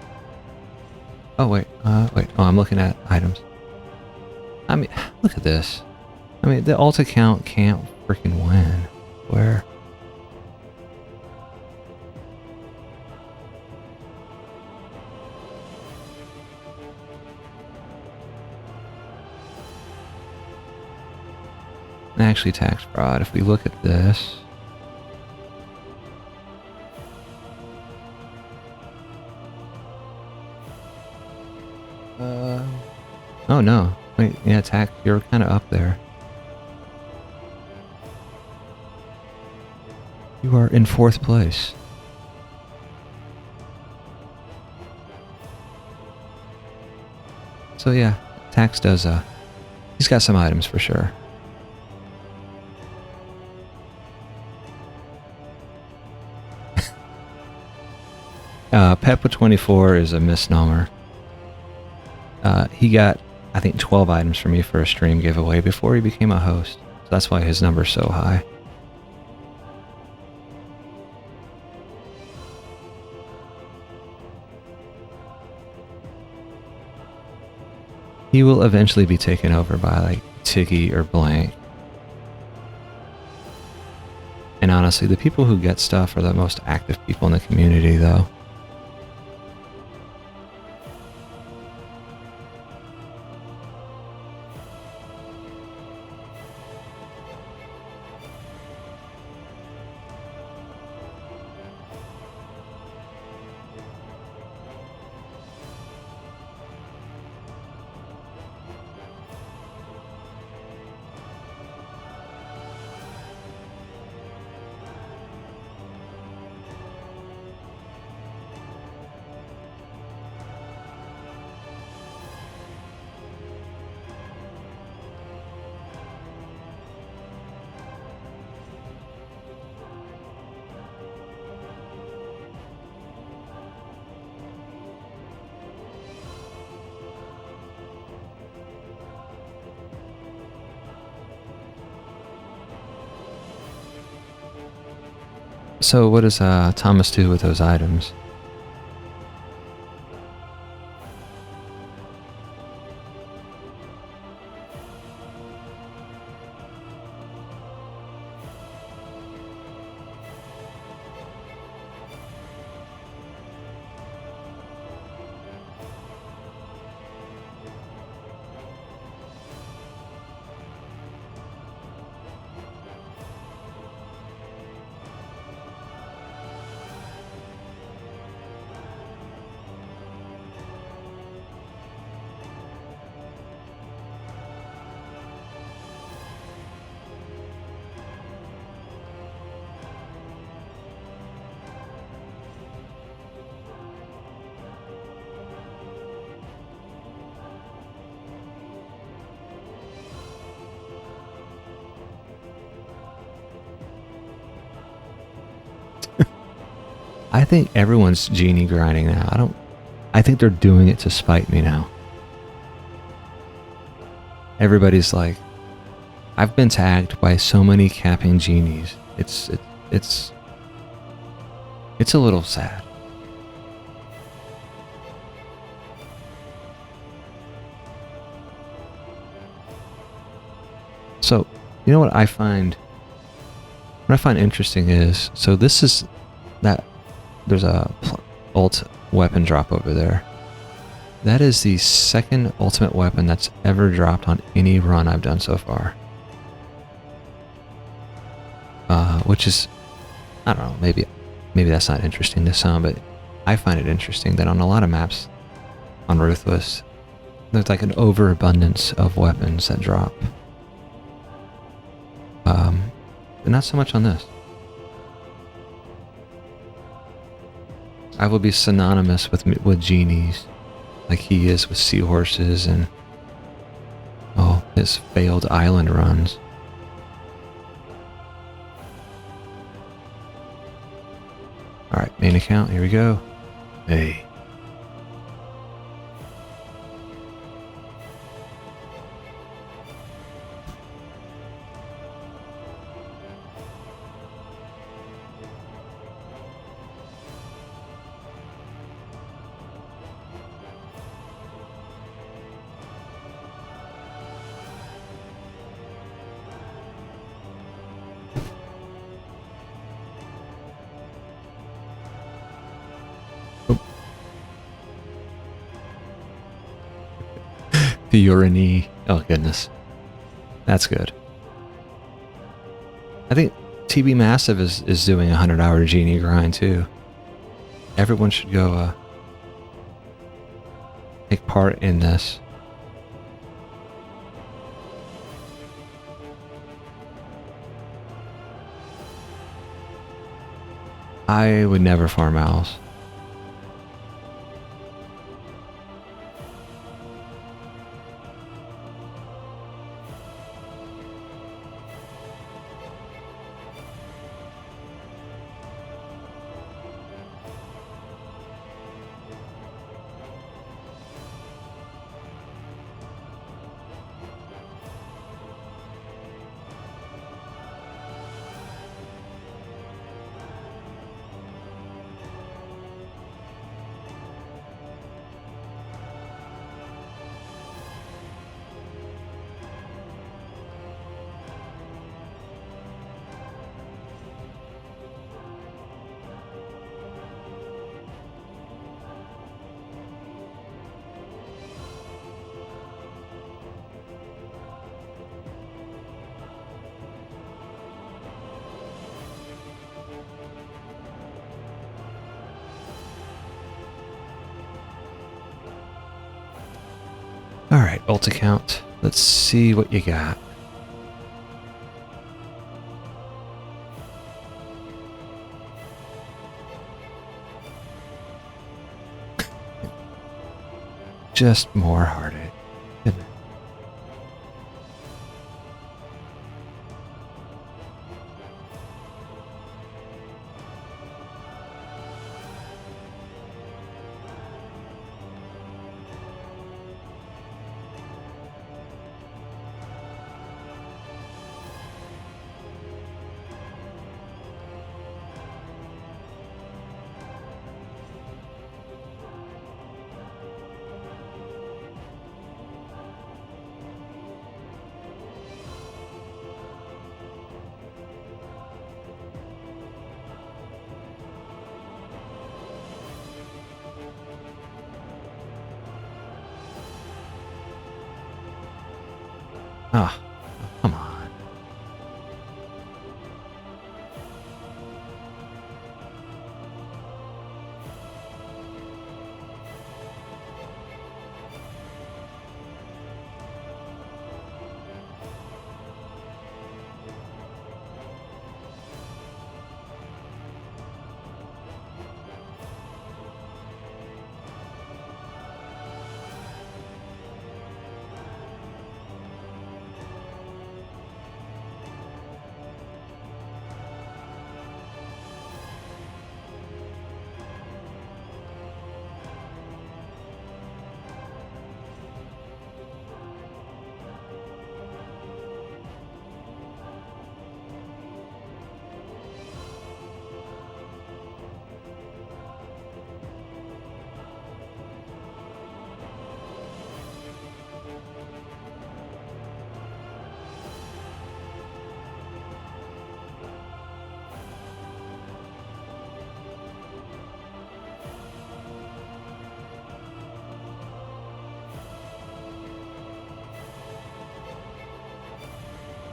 Oh, wait. Wait. Oh, I'm looking at items. I mean, look at this. I mean, the alt account can't freaking win. Where? Actually, tax fraud. If we look at this... Oh no. Wait, yeah, tax, you're kind of up there. You are in 4th place. So yeah, tax does, he's got some items for sure. Pep with 24 is a misnomer. He got, I think, 12 items for me for a stream giveaway before he became a host. So that's why his number's so high. He will eventually be taken over by like Tiggy or Blank. And honestly, the people who get stuff are the most active people in the community, though. So what does Thomas do with those items? I think everyone's Genie grinding now. I think they're doing it to spite me now. Everybody's like, I've been tagged by so many capping Genies. It's a little sad. So, you know what I find interesting is, so this is that there's a ult weapon drop over there. That is the second ultimate weapon that's ever dropped on any run I've done so far. Which is, I don't know, maybe that's not interesting to some, but I find it interesting that on a lot of maps on Ruthless, there's like an overabundance of weapons that drop. But not so much on this. I will be synonymous with Genies, like he is with seahorses and his failed island runs. Alright, main account, here we go. Hey. Theorini. Oh, goodness. That's good. I think TB Massive is doing a 100-hour Genie grind, too. Everyone should go take part in this. I would never farm owls. Alright, ult account. Let's see what you got. Just more heartache. Goodness. Ah, oh, come on.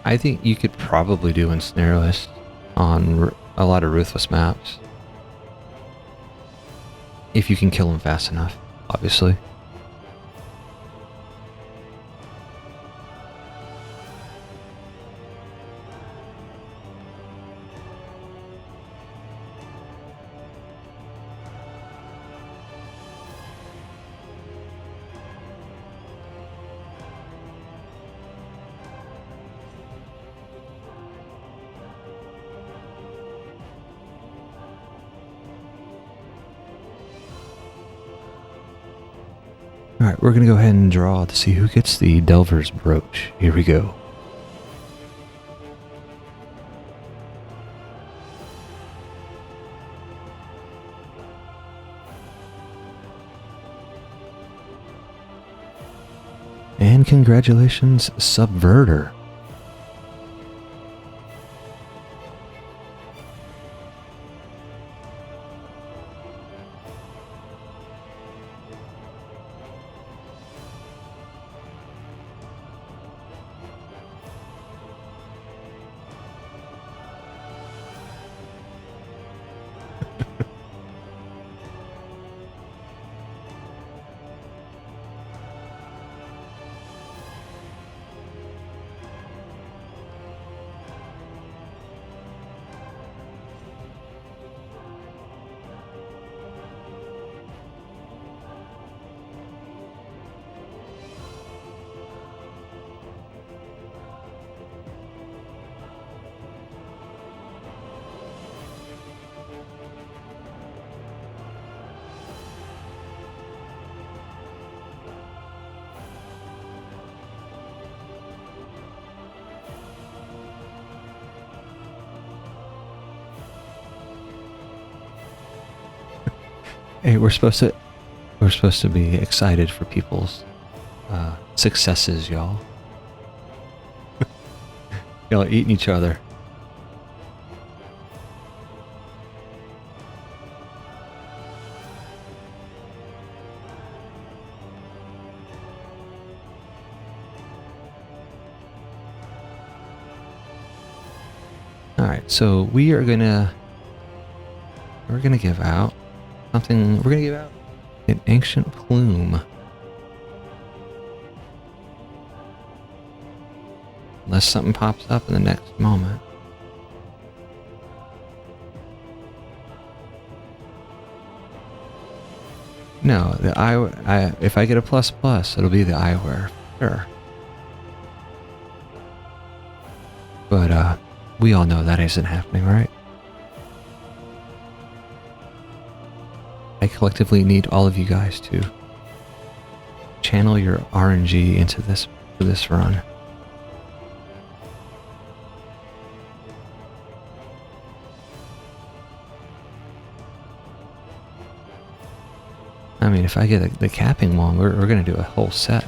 I think you could probably do ensnareless on a lot of ruthless maps. If you can kill him fast enough, obviously. Alright, we're going to go ahead and draw to see who gets the Delver's Brooch. Here we go. And congratulations, Subverter. Hey, we're supposed to be excited for people's successes, y'all. Y'all eating each other. Alright, so we're gonna give out something. We're gonna give out an ancient plume. Unless something pops up in the next moment. No, the if I get a plus plus, it'll be the eyewear, sure. But we all know that isn't happening, right? I collectively need all of you guys to channel your RNG into this for this run. I mean, if I get the capping one, we're going to do a whole set.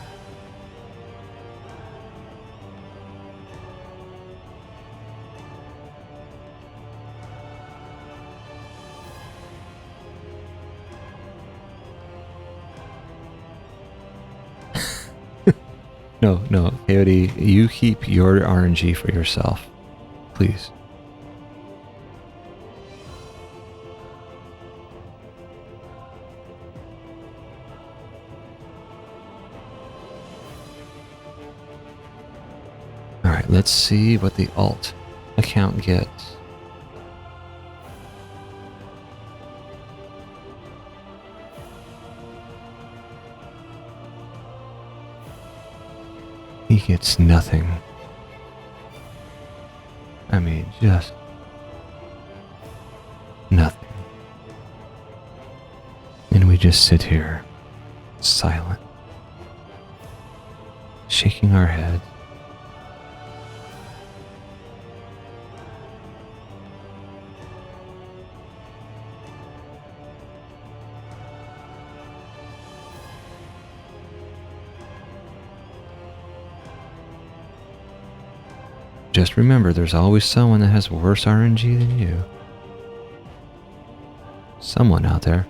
No, Coyote, you keep your RNG for yourself, please. Alright, let's see what the alt account gets. He gets nothing. I mean, just nothing. And we just sit here, silent, shaking our heads. Just remember, there's always someone that has worse RNG than you. Someone out there.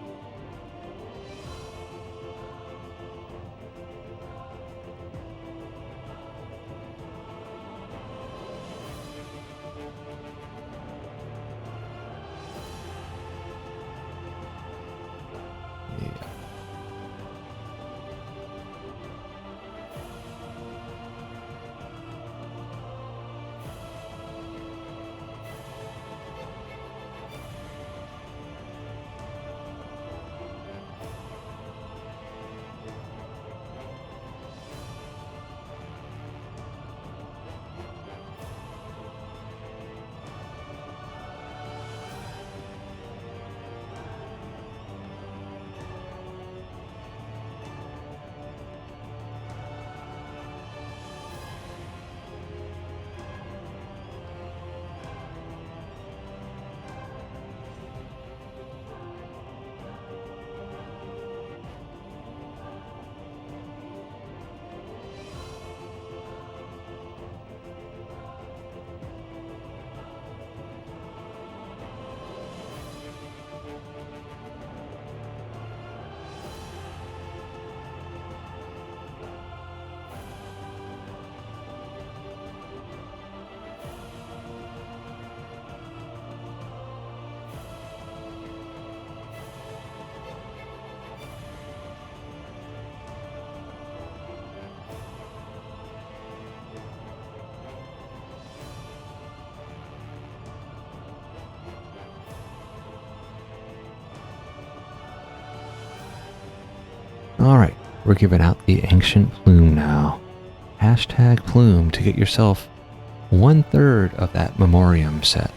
Alright, we're giving out the ancient plume now. Hashtag plume to get yourself 1/3 of that memoriam set.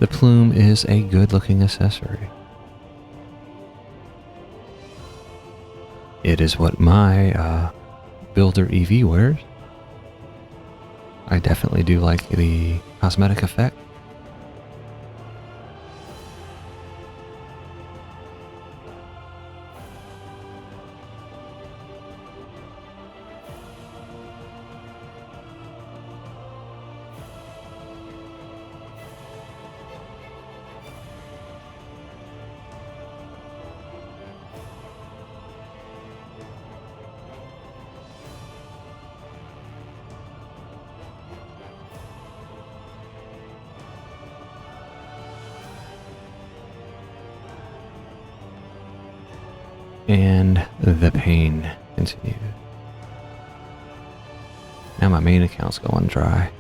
The plume is a good looking accessory. It is what my builder EV wears. I definitely do like the cosmetic effect. And the pain continued. Now my main account's going dry.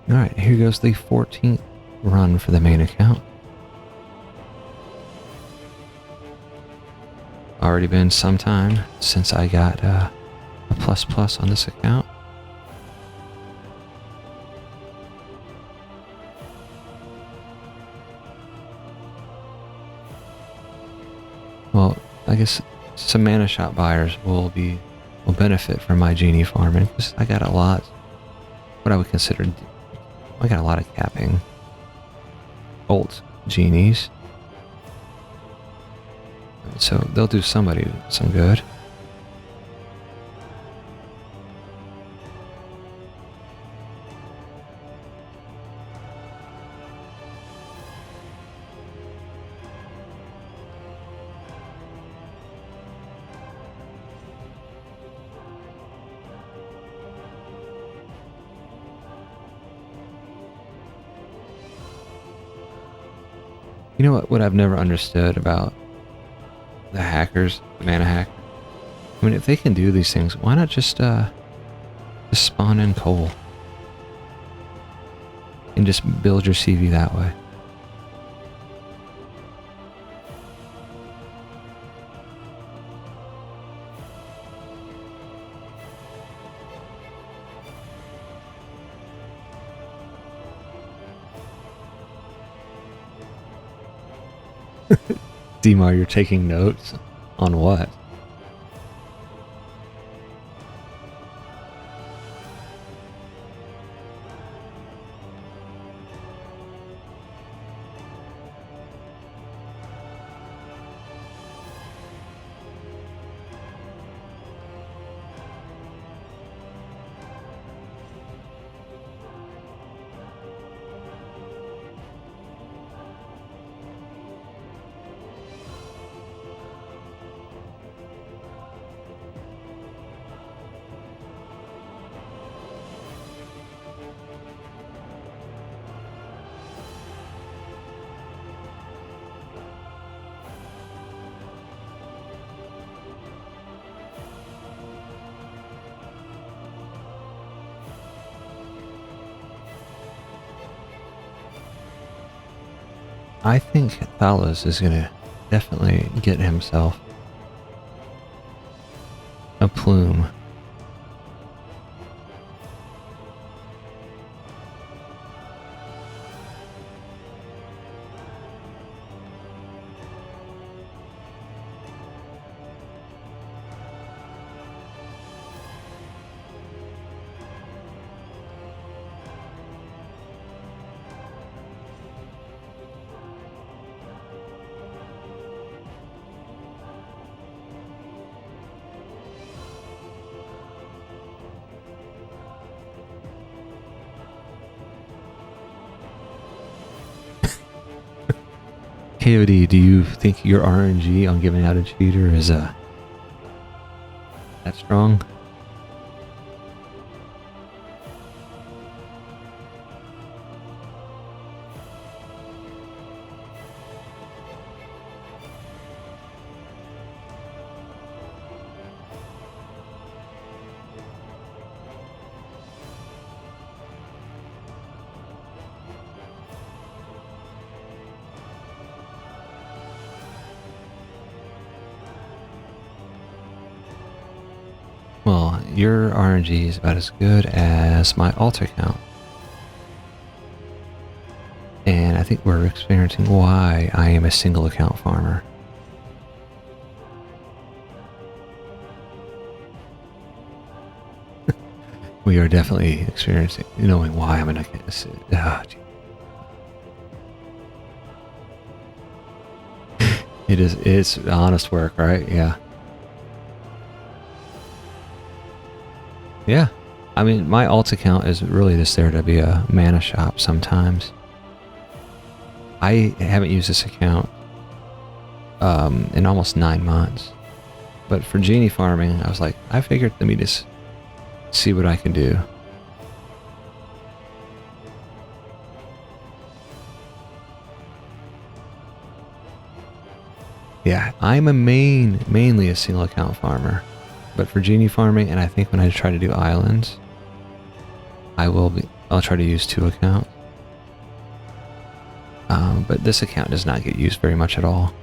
Alright, here goes the 14th run for the main account. Already been some time since I got a plus on this account. Well, I guess some mana shop buyers will benefit from my genie farming because I got a lot, what I would consider, I got a lot of capping old genies. So they'll do somebody some good. You know what I've never understood about the hackers, the mana hacker? I mean, if they can do these things, why not just spawn in coal and just build your CV that way? Dima, you're taking notes on what? I think Thalos is gonna definitely get himself a plume. KOD, do you think your RNG on giving out a cheater is that strong? Well, your RNG is about as good as my alt account. think we're experiencing why I am a single account farmer. We are definitely experiencing, knowing why I'm an account. It's honest work, right? Yeah. Yeah. I mean, my alt account is really just there to be a mana shop sometimes. I haven't used this account in almost 9 months. But for Genie farming, I was like, I figured let me just see what I can do. Yeah, I'm mainly a single account farmer. But for Genie farming, and I think when I try to do islands, I'll try to use 2 accounts. But this account does not get used very much at all.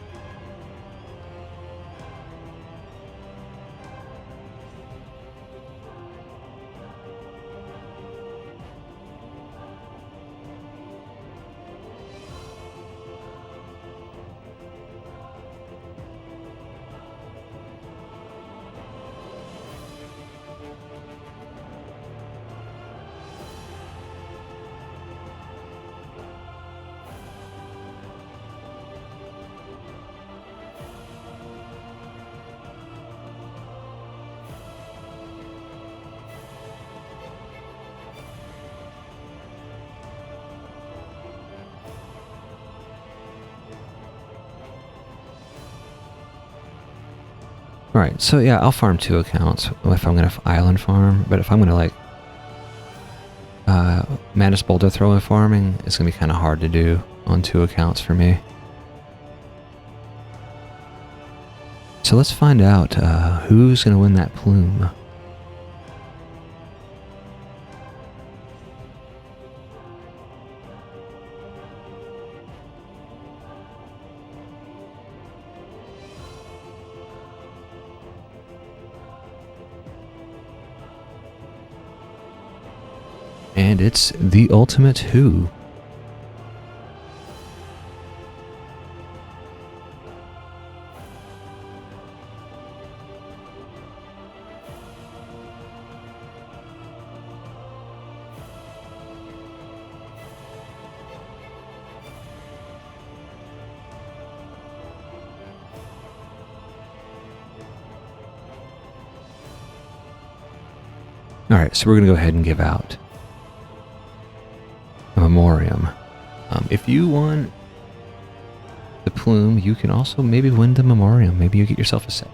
Alright, so yeah, I'll farm 2 accounts if I'm going to island farm, but if I'm going to like Mantis Boulder Thrower farming, it's going to be kind of hard to do on 2 accounts for me. So let's find out who's going to win that plume. And it's the ultimate who. Alright, so we're going to go ahead and give out a memoriam. If you won the plume, you can also maybe win the memoriam. Maybe you get yourself a set.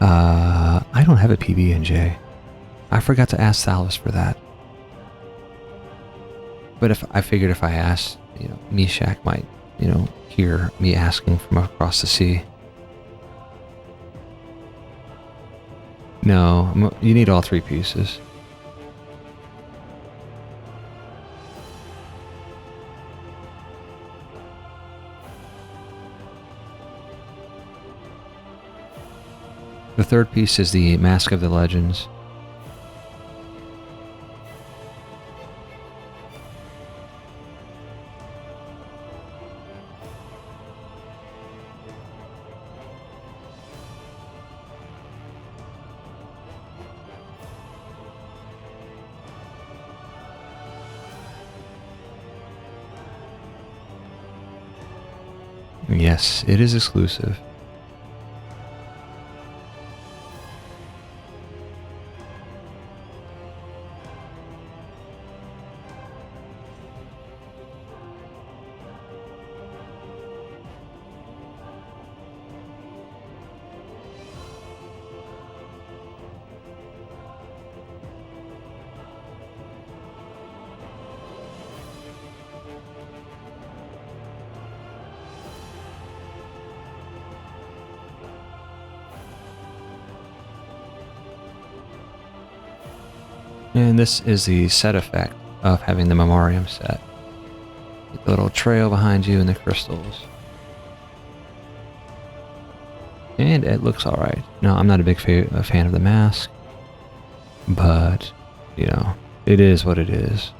I don't have a PB&J. I forgot to ask Thalos for that. But if I figured if I asked, Meshach might, hear me asking from across the sea. No, you need all 3 pieces. The 3rd piece is the Mask of the Legends. Yes, it is exclusive. And this is the set effect of having the memoriam set. The little trail behind you and the crystals. And it looks alright. No, I'm not a big fan of the mask. But, it is what it is.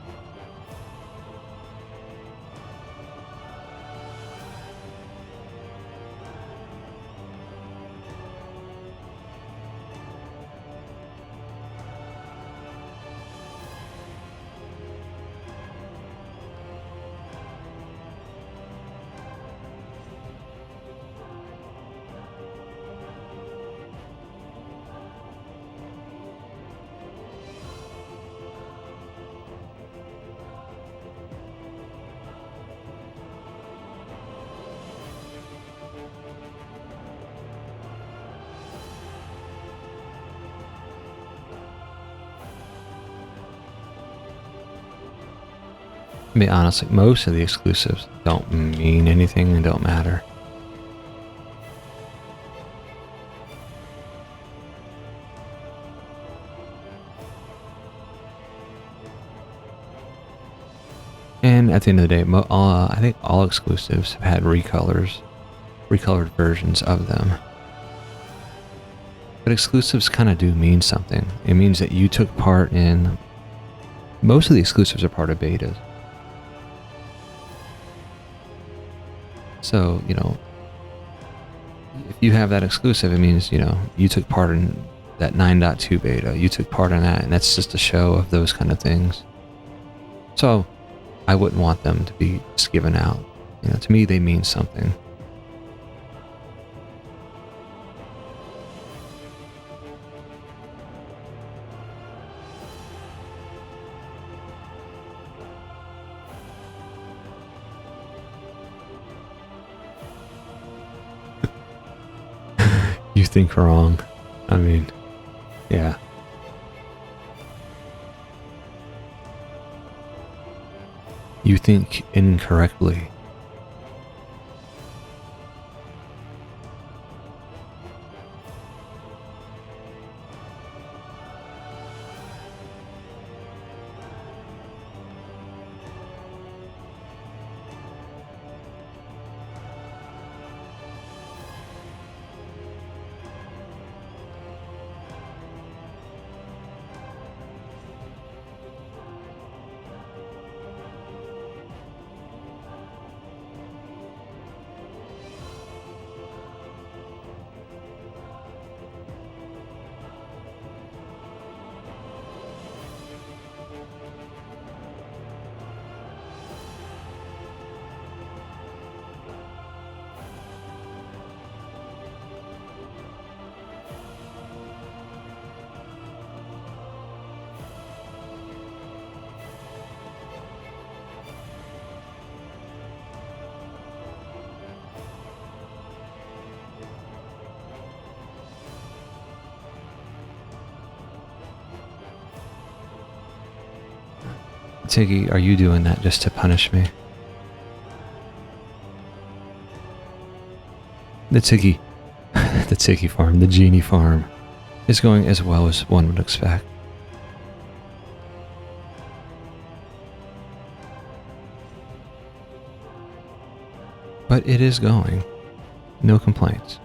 To be honest, like most of the exclusives don't mean anything and don't matter. And at the end of the day, I think all exclusives have had recolored versions of them. But exclusives kind of do mean something. It means that you took part in... Most of the exclusives are part of betas. So, if you have that exclusive, it means, you took part in that 9.2 beta. You took part in that, and that's just a show of those kind of things. So, I wouldn't want them to be just given out. To me, they mean something. You think wrong. I mean, yeah. You think incorrectly. Tiggy, are you doing that just to punish me? The Tiggy farm, the Genie farm, is going as well as one would expect. But it is going. No complaints.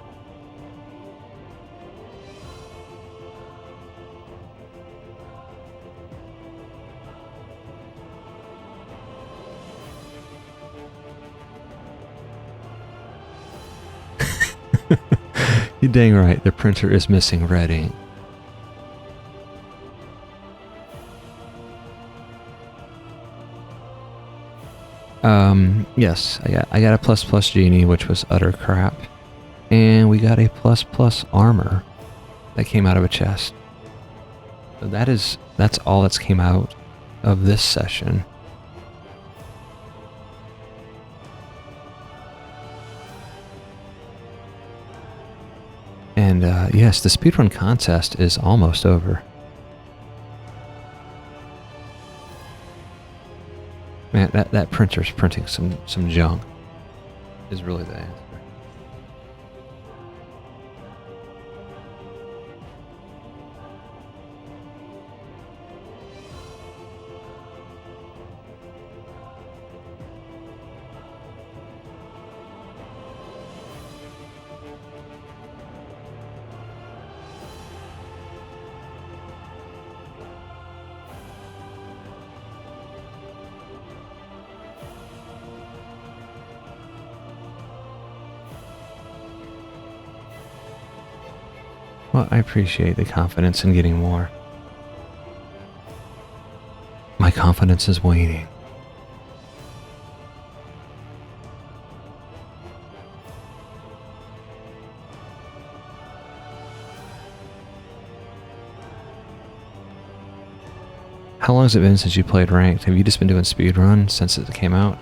You're dang right, the printer is missing red ink. Yes, I got a plus Genie, which was utter crap. And we got a plus armor that came out of a chest. So that's all that's came out of this session. And yes, the speedrun contest is almost over. Man, that printer's printing some junk. Is really the answer. Well, I appreciate the confidence in getting more. My confidence is waning. How long has it been since you played ranked? Have you just been doing speedrun since it came out?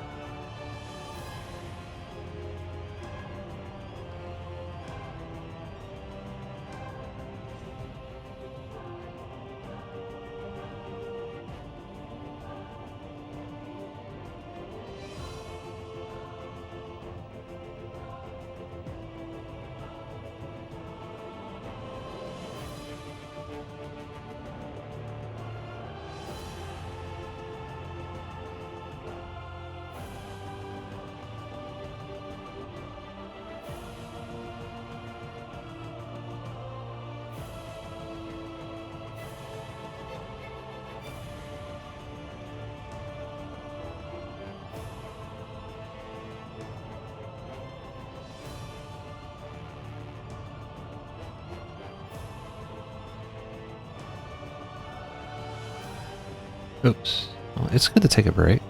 Oops. Well, it's good to take a break.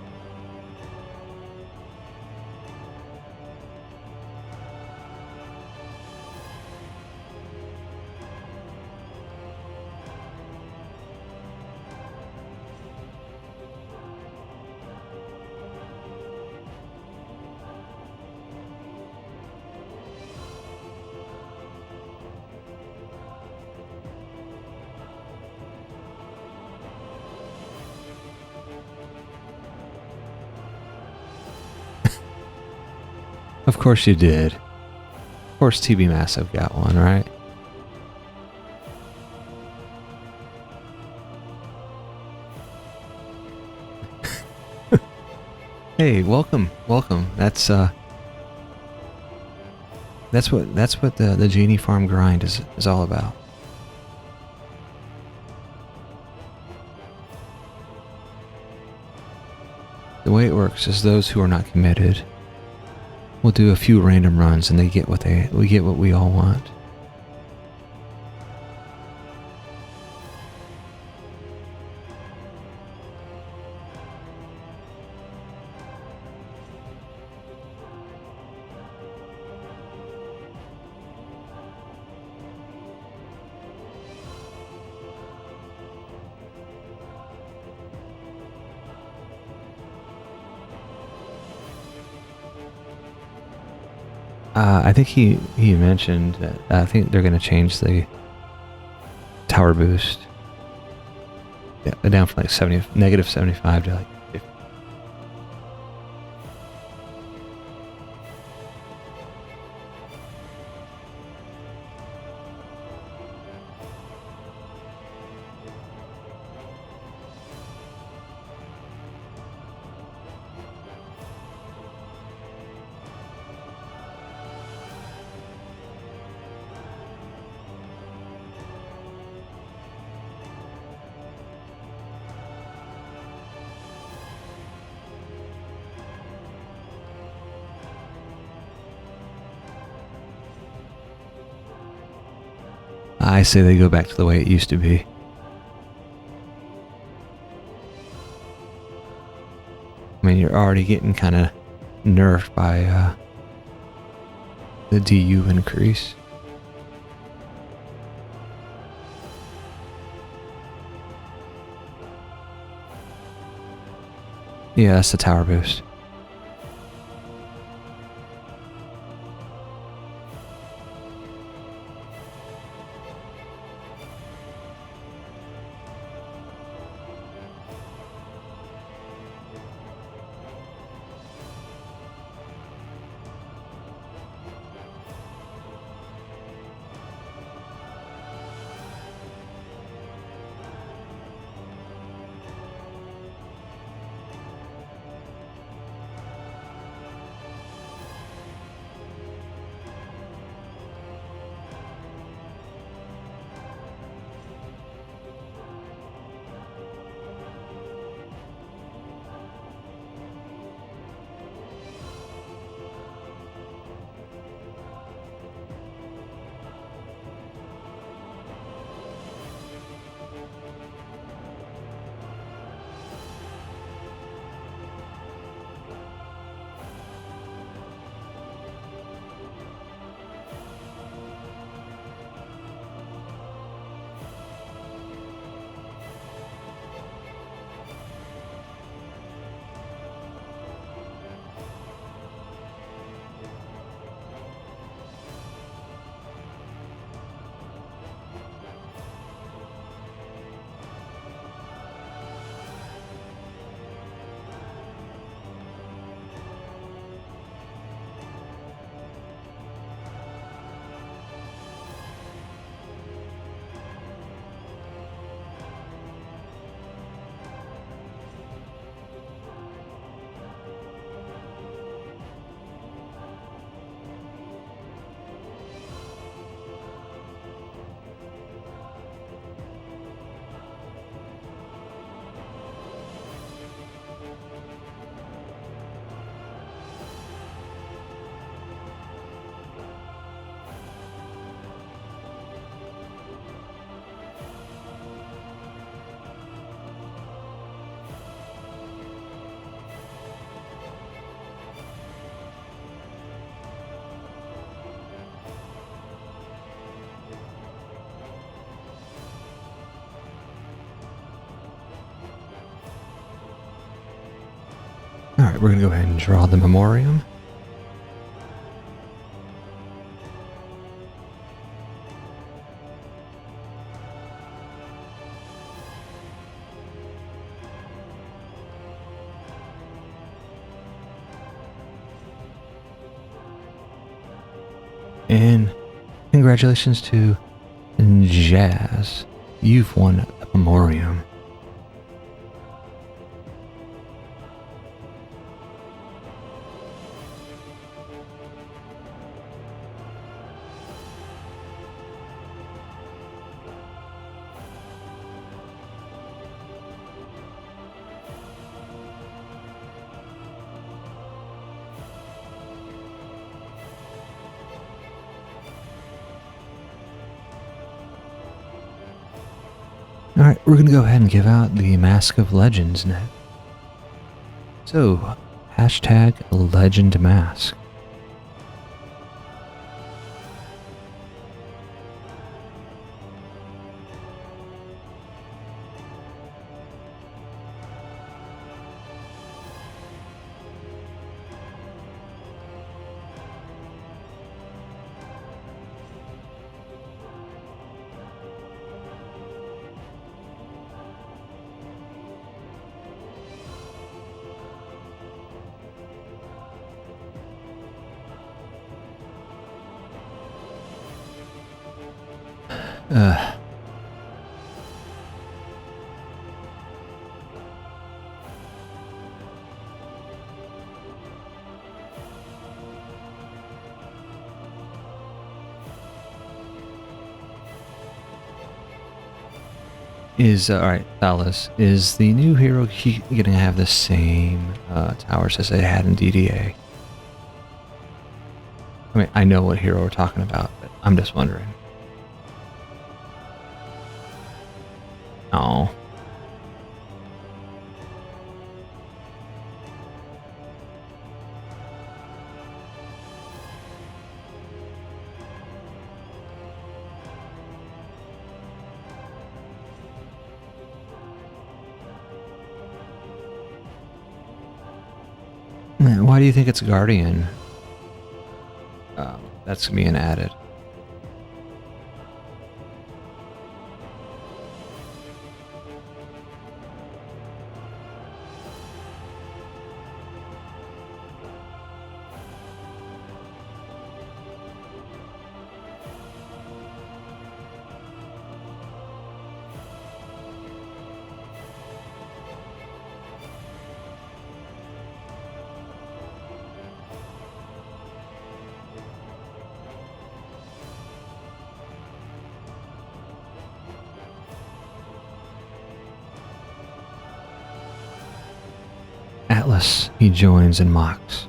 Of course you did. Of course TB Massive got one, right? Hey, welcome. That's what the Genie farm grind is all about. The way it works is those who are not committed will do a few random runs and we get what we all want. I think he mentioned that I think they're going to change the tower boost. Yeah, down from like -75 to like 50. I say they go back to the way it used to be. I mean, you're already getting kind of nerfed by the DU increase. Yeah, that's the tower boost. Alright, we're gonna go ahead and draw the memoriam. And congratulations to Jazz. You've won a memoriam. Alright, we're gonna go ahead and give out the Mask of Legends now. So, hashtag Legend Mask. Alright, Thalas, is the new hero gonna have the same towers as it had in DDA? I mean, I know what hero we're talking about, but I'm just wondering. Oh. Why do you think it's Guardian? That's being added. Atlas, he joins and mocks.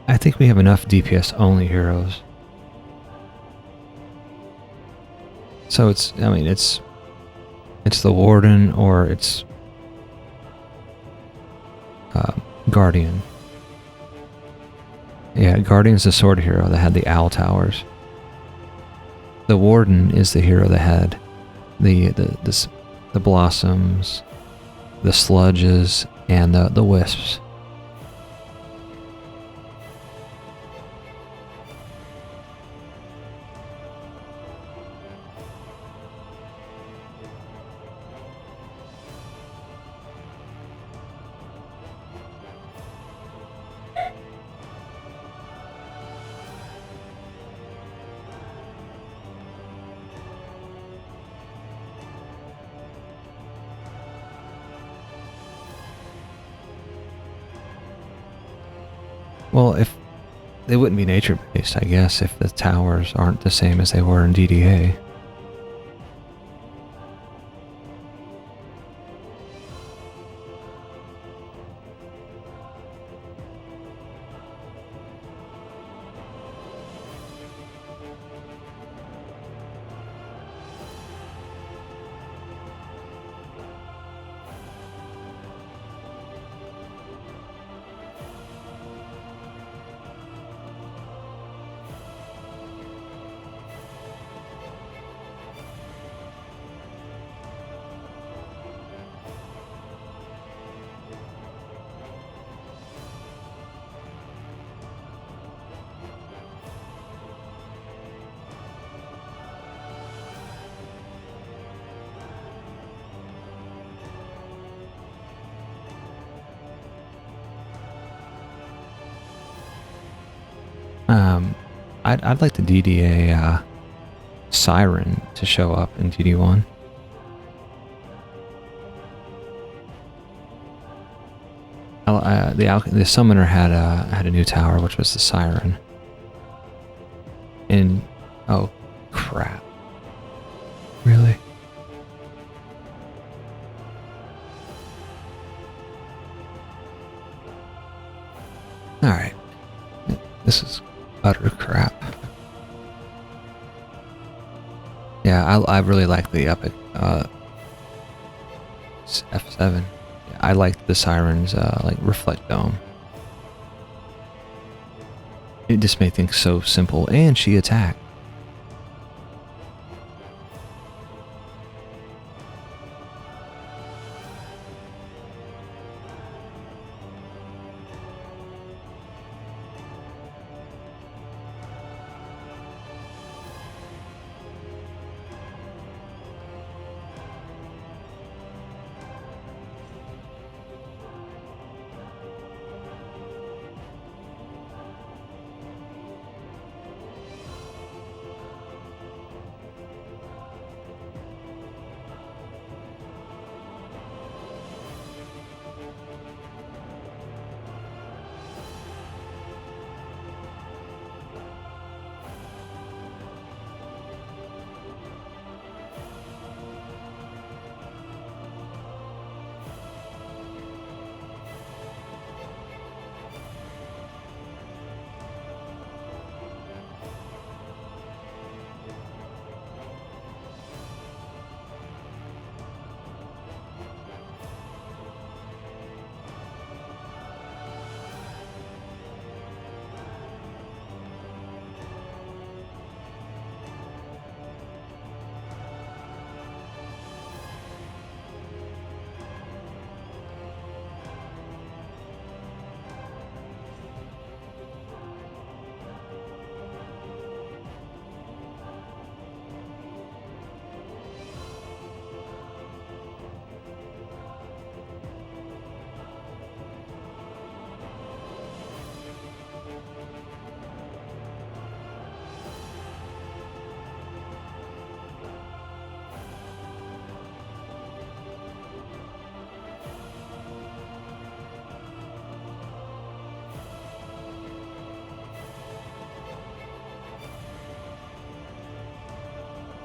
I think we have enough DPS only heroes. So it's, I mean, it's the Warden or it's Guardian. Yeah, Guardian's the sword hero that had the owl towers. The Warden is the hero that had the blossoms, the sludges, and the wisps. Well, if they wouldn't be nature-based, I guess, if the towers aren't the same as they were in DDA. Um, I'd like the DDA siren to show up in DD1. The summoner had a new tower, which was the siren. And oh crap! Really? All right, this is utter crap. Yeah, I really like the epic F7. Yeah, I like the sirens like reflect dome. It just made things so simple, and she attacked.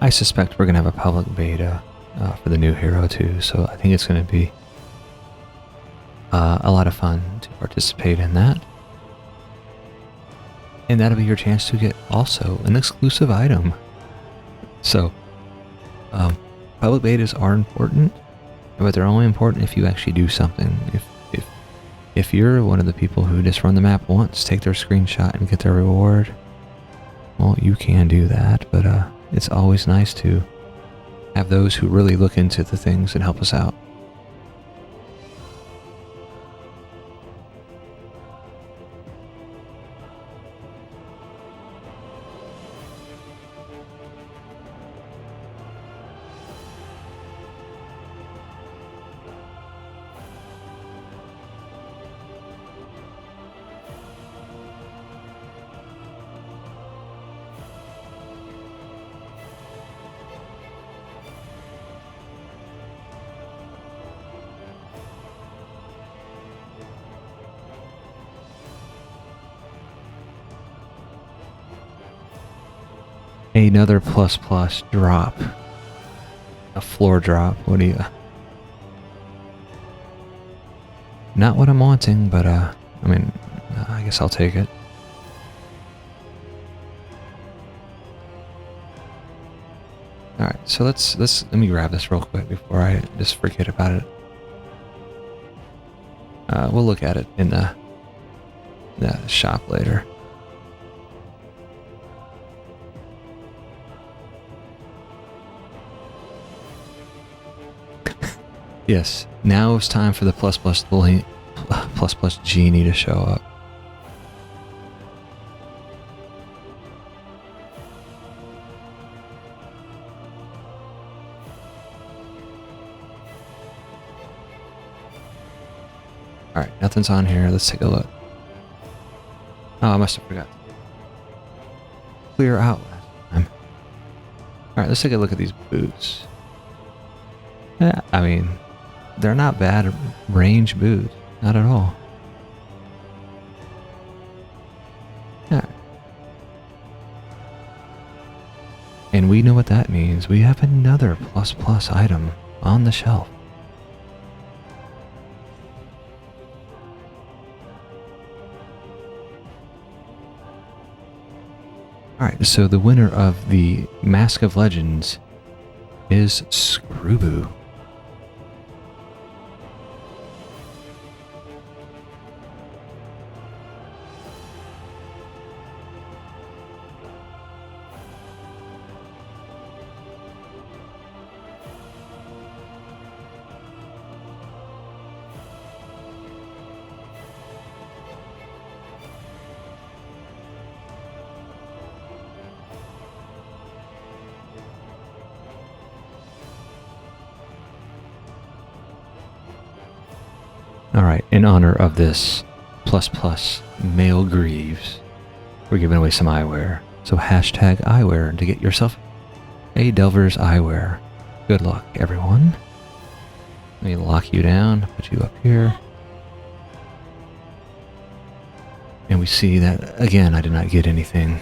I suspect we're going to have a public beta for the new hero too, so I think it's going to be a lot of fun to participate in that. And that'll be your chance to get also an exclusive item. So, public betas are important, but they're only important if you actually do something. If you're one of the people who just run the map once, take their screenshot and get their reward, well, you can do that, but it's always nice to have those who really look into the things and help us out. Another plus drop. A floor drop. What do you... Not what I'm wanting, but I mean, I guess I'll take it. Alright, so let me grab this real quick before I just forget about it. We'll look at it in the shop later. Yes, now it's time for the plus Genie to show up. Alright, nothing's on here. Let's take a look. Oh, I must have forgot. clear out last time. Alright, let's take a look at these boots. Yeah, I mean, they're not bad range boots. Not at all. Yeah. And we know what that means. We have another plus item on the shelf. Alright, so the winner of the Mask of Legends is Screwboo. Alright, in honor of this plus male Greaves, we're giving away some eyewear. So hashtag eyewear to get yourself a Delver's eyewear. Good luck, everyone. Let me lock you down, put you up here. And we see that, again, I did not get anything.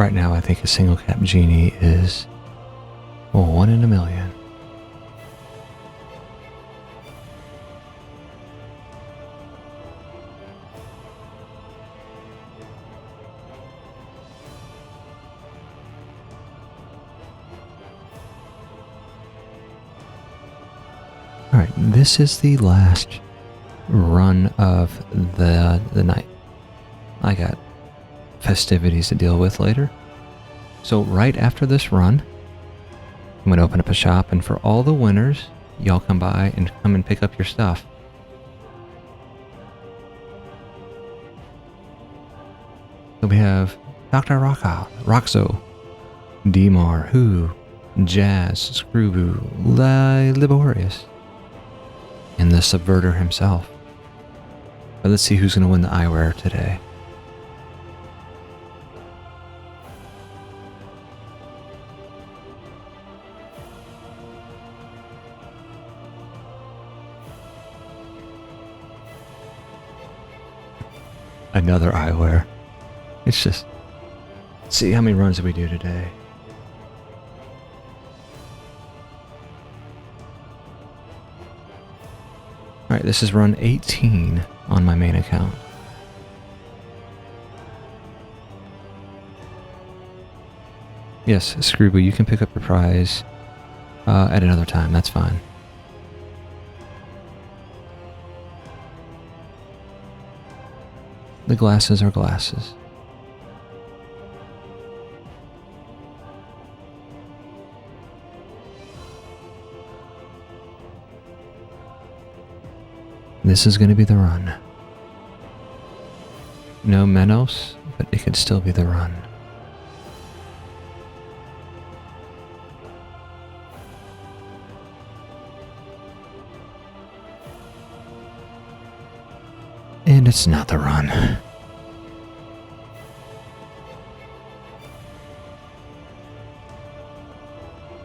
right now I think a single cap Genie is 1 in a million. Alright, this is the last run of the night. I got festivities to deal with later. So right after this run, I'm going to open up a shop, and for all the winners, y'all come by and come and pick up your stuff. So we have Dr. Roxo, Demar, Who, Jazz, Screwboo, Laborious, and the Subverter himself. But let's see who's going to win the eyewear today. Another eyewear. It's just, let's see how many runs did we do today. Alright, this is run 18 on my main account. Yes, Screwboo, you can pick up your prize at another time, that's fine. The glasses are glasses. This is going to be the run. No Menos, but it could still be the run. And it's not the run.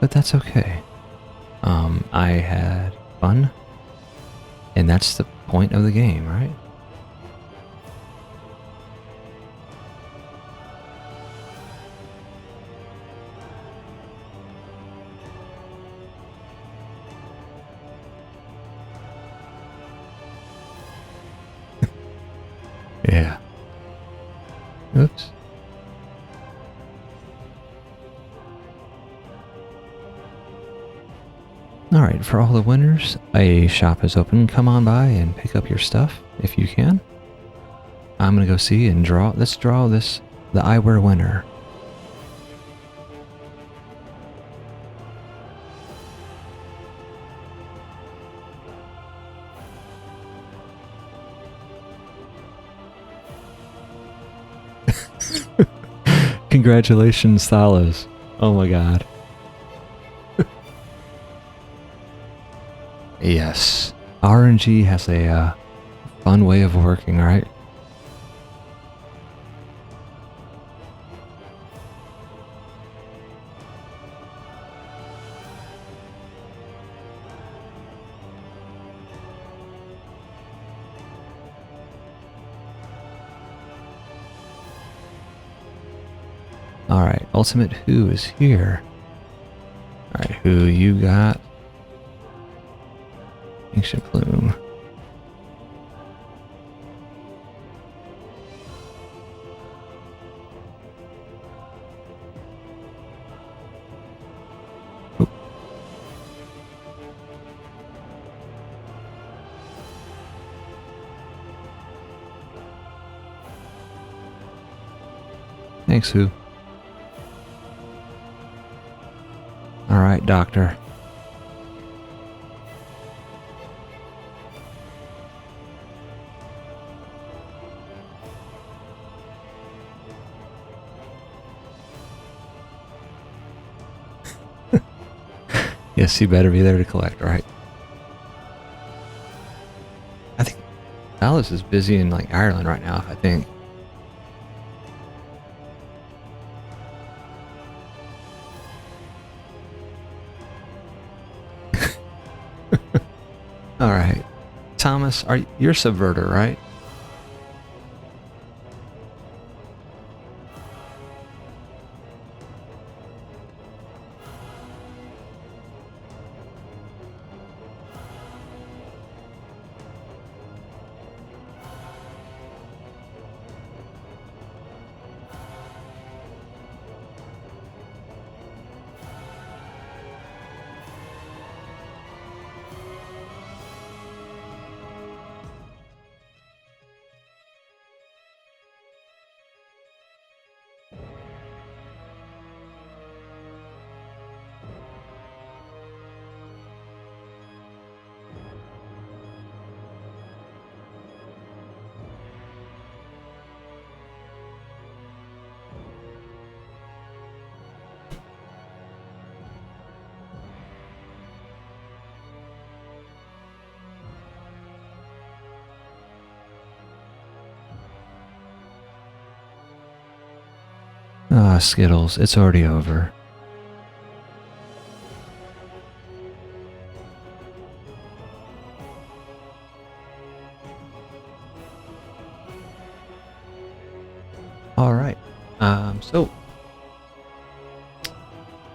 But that's okay. I had fun. And that's the point of the game, right? Yeah. Oops. Alright, for all the winners, a shop is open. Come on by and pick up your stuff if you can. I'm gonna go see and draw. Let's draw this, the eyewear winner. Congratulations, Thalos. Oh my god. Yes. RNG has a fun way of working, right? Alright, Ultimate Who is here. Alright, Who you got? Ancient Plume. Oop. Thanks, Who. Alright, Doctor. Yes, you better be there to collect, right? I think Alice is busy in like Ireland right now, I think. Alright. Thomas, you're Subverter, right? Ah, Skittles, it's already over. All right. So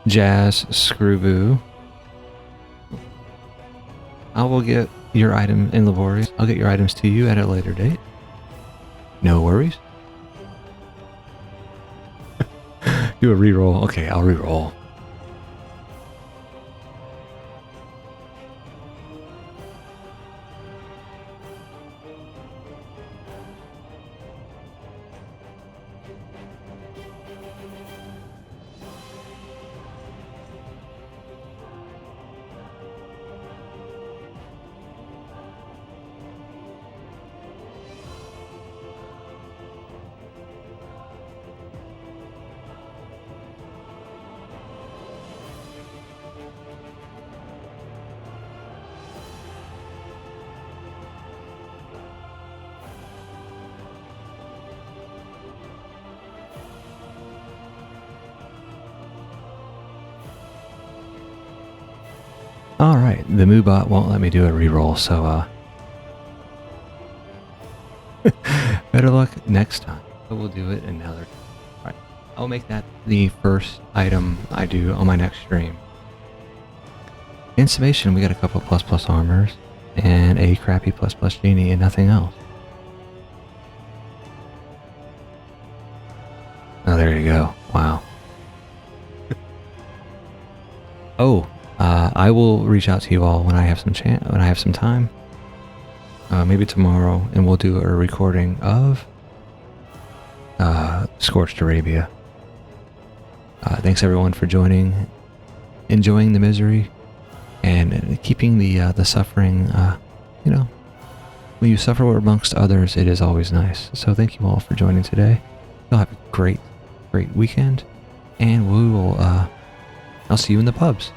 Jazz Screwboo, I will get your item in Laborious. I'll get your items to you at a later date. No worries. Do a reroll. Okay, I'll reroll. All right, the Moobot won't let me do a reroll, so better luck next time. But we'll do it another time. All right, I'll make that the first item I do on my next stream. In summation, we got a couple ++ armors and a crappy ++ genie and nothing else. Oh, there you go. Wow. Oh. I will reach out to you all when I have some time. Maybe tomorrow, and we'll do a recording of Scorched Arabia. Thanks everyone for joining, enjoying the misery, and keeping the suffering. You know, when you suffer amongst others, it is always nice. So thank you all for joining today. You'll have a great weekend, and we will. I'll see you in the pubs.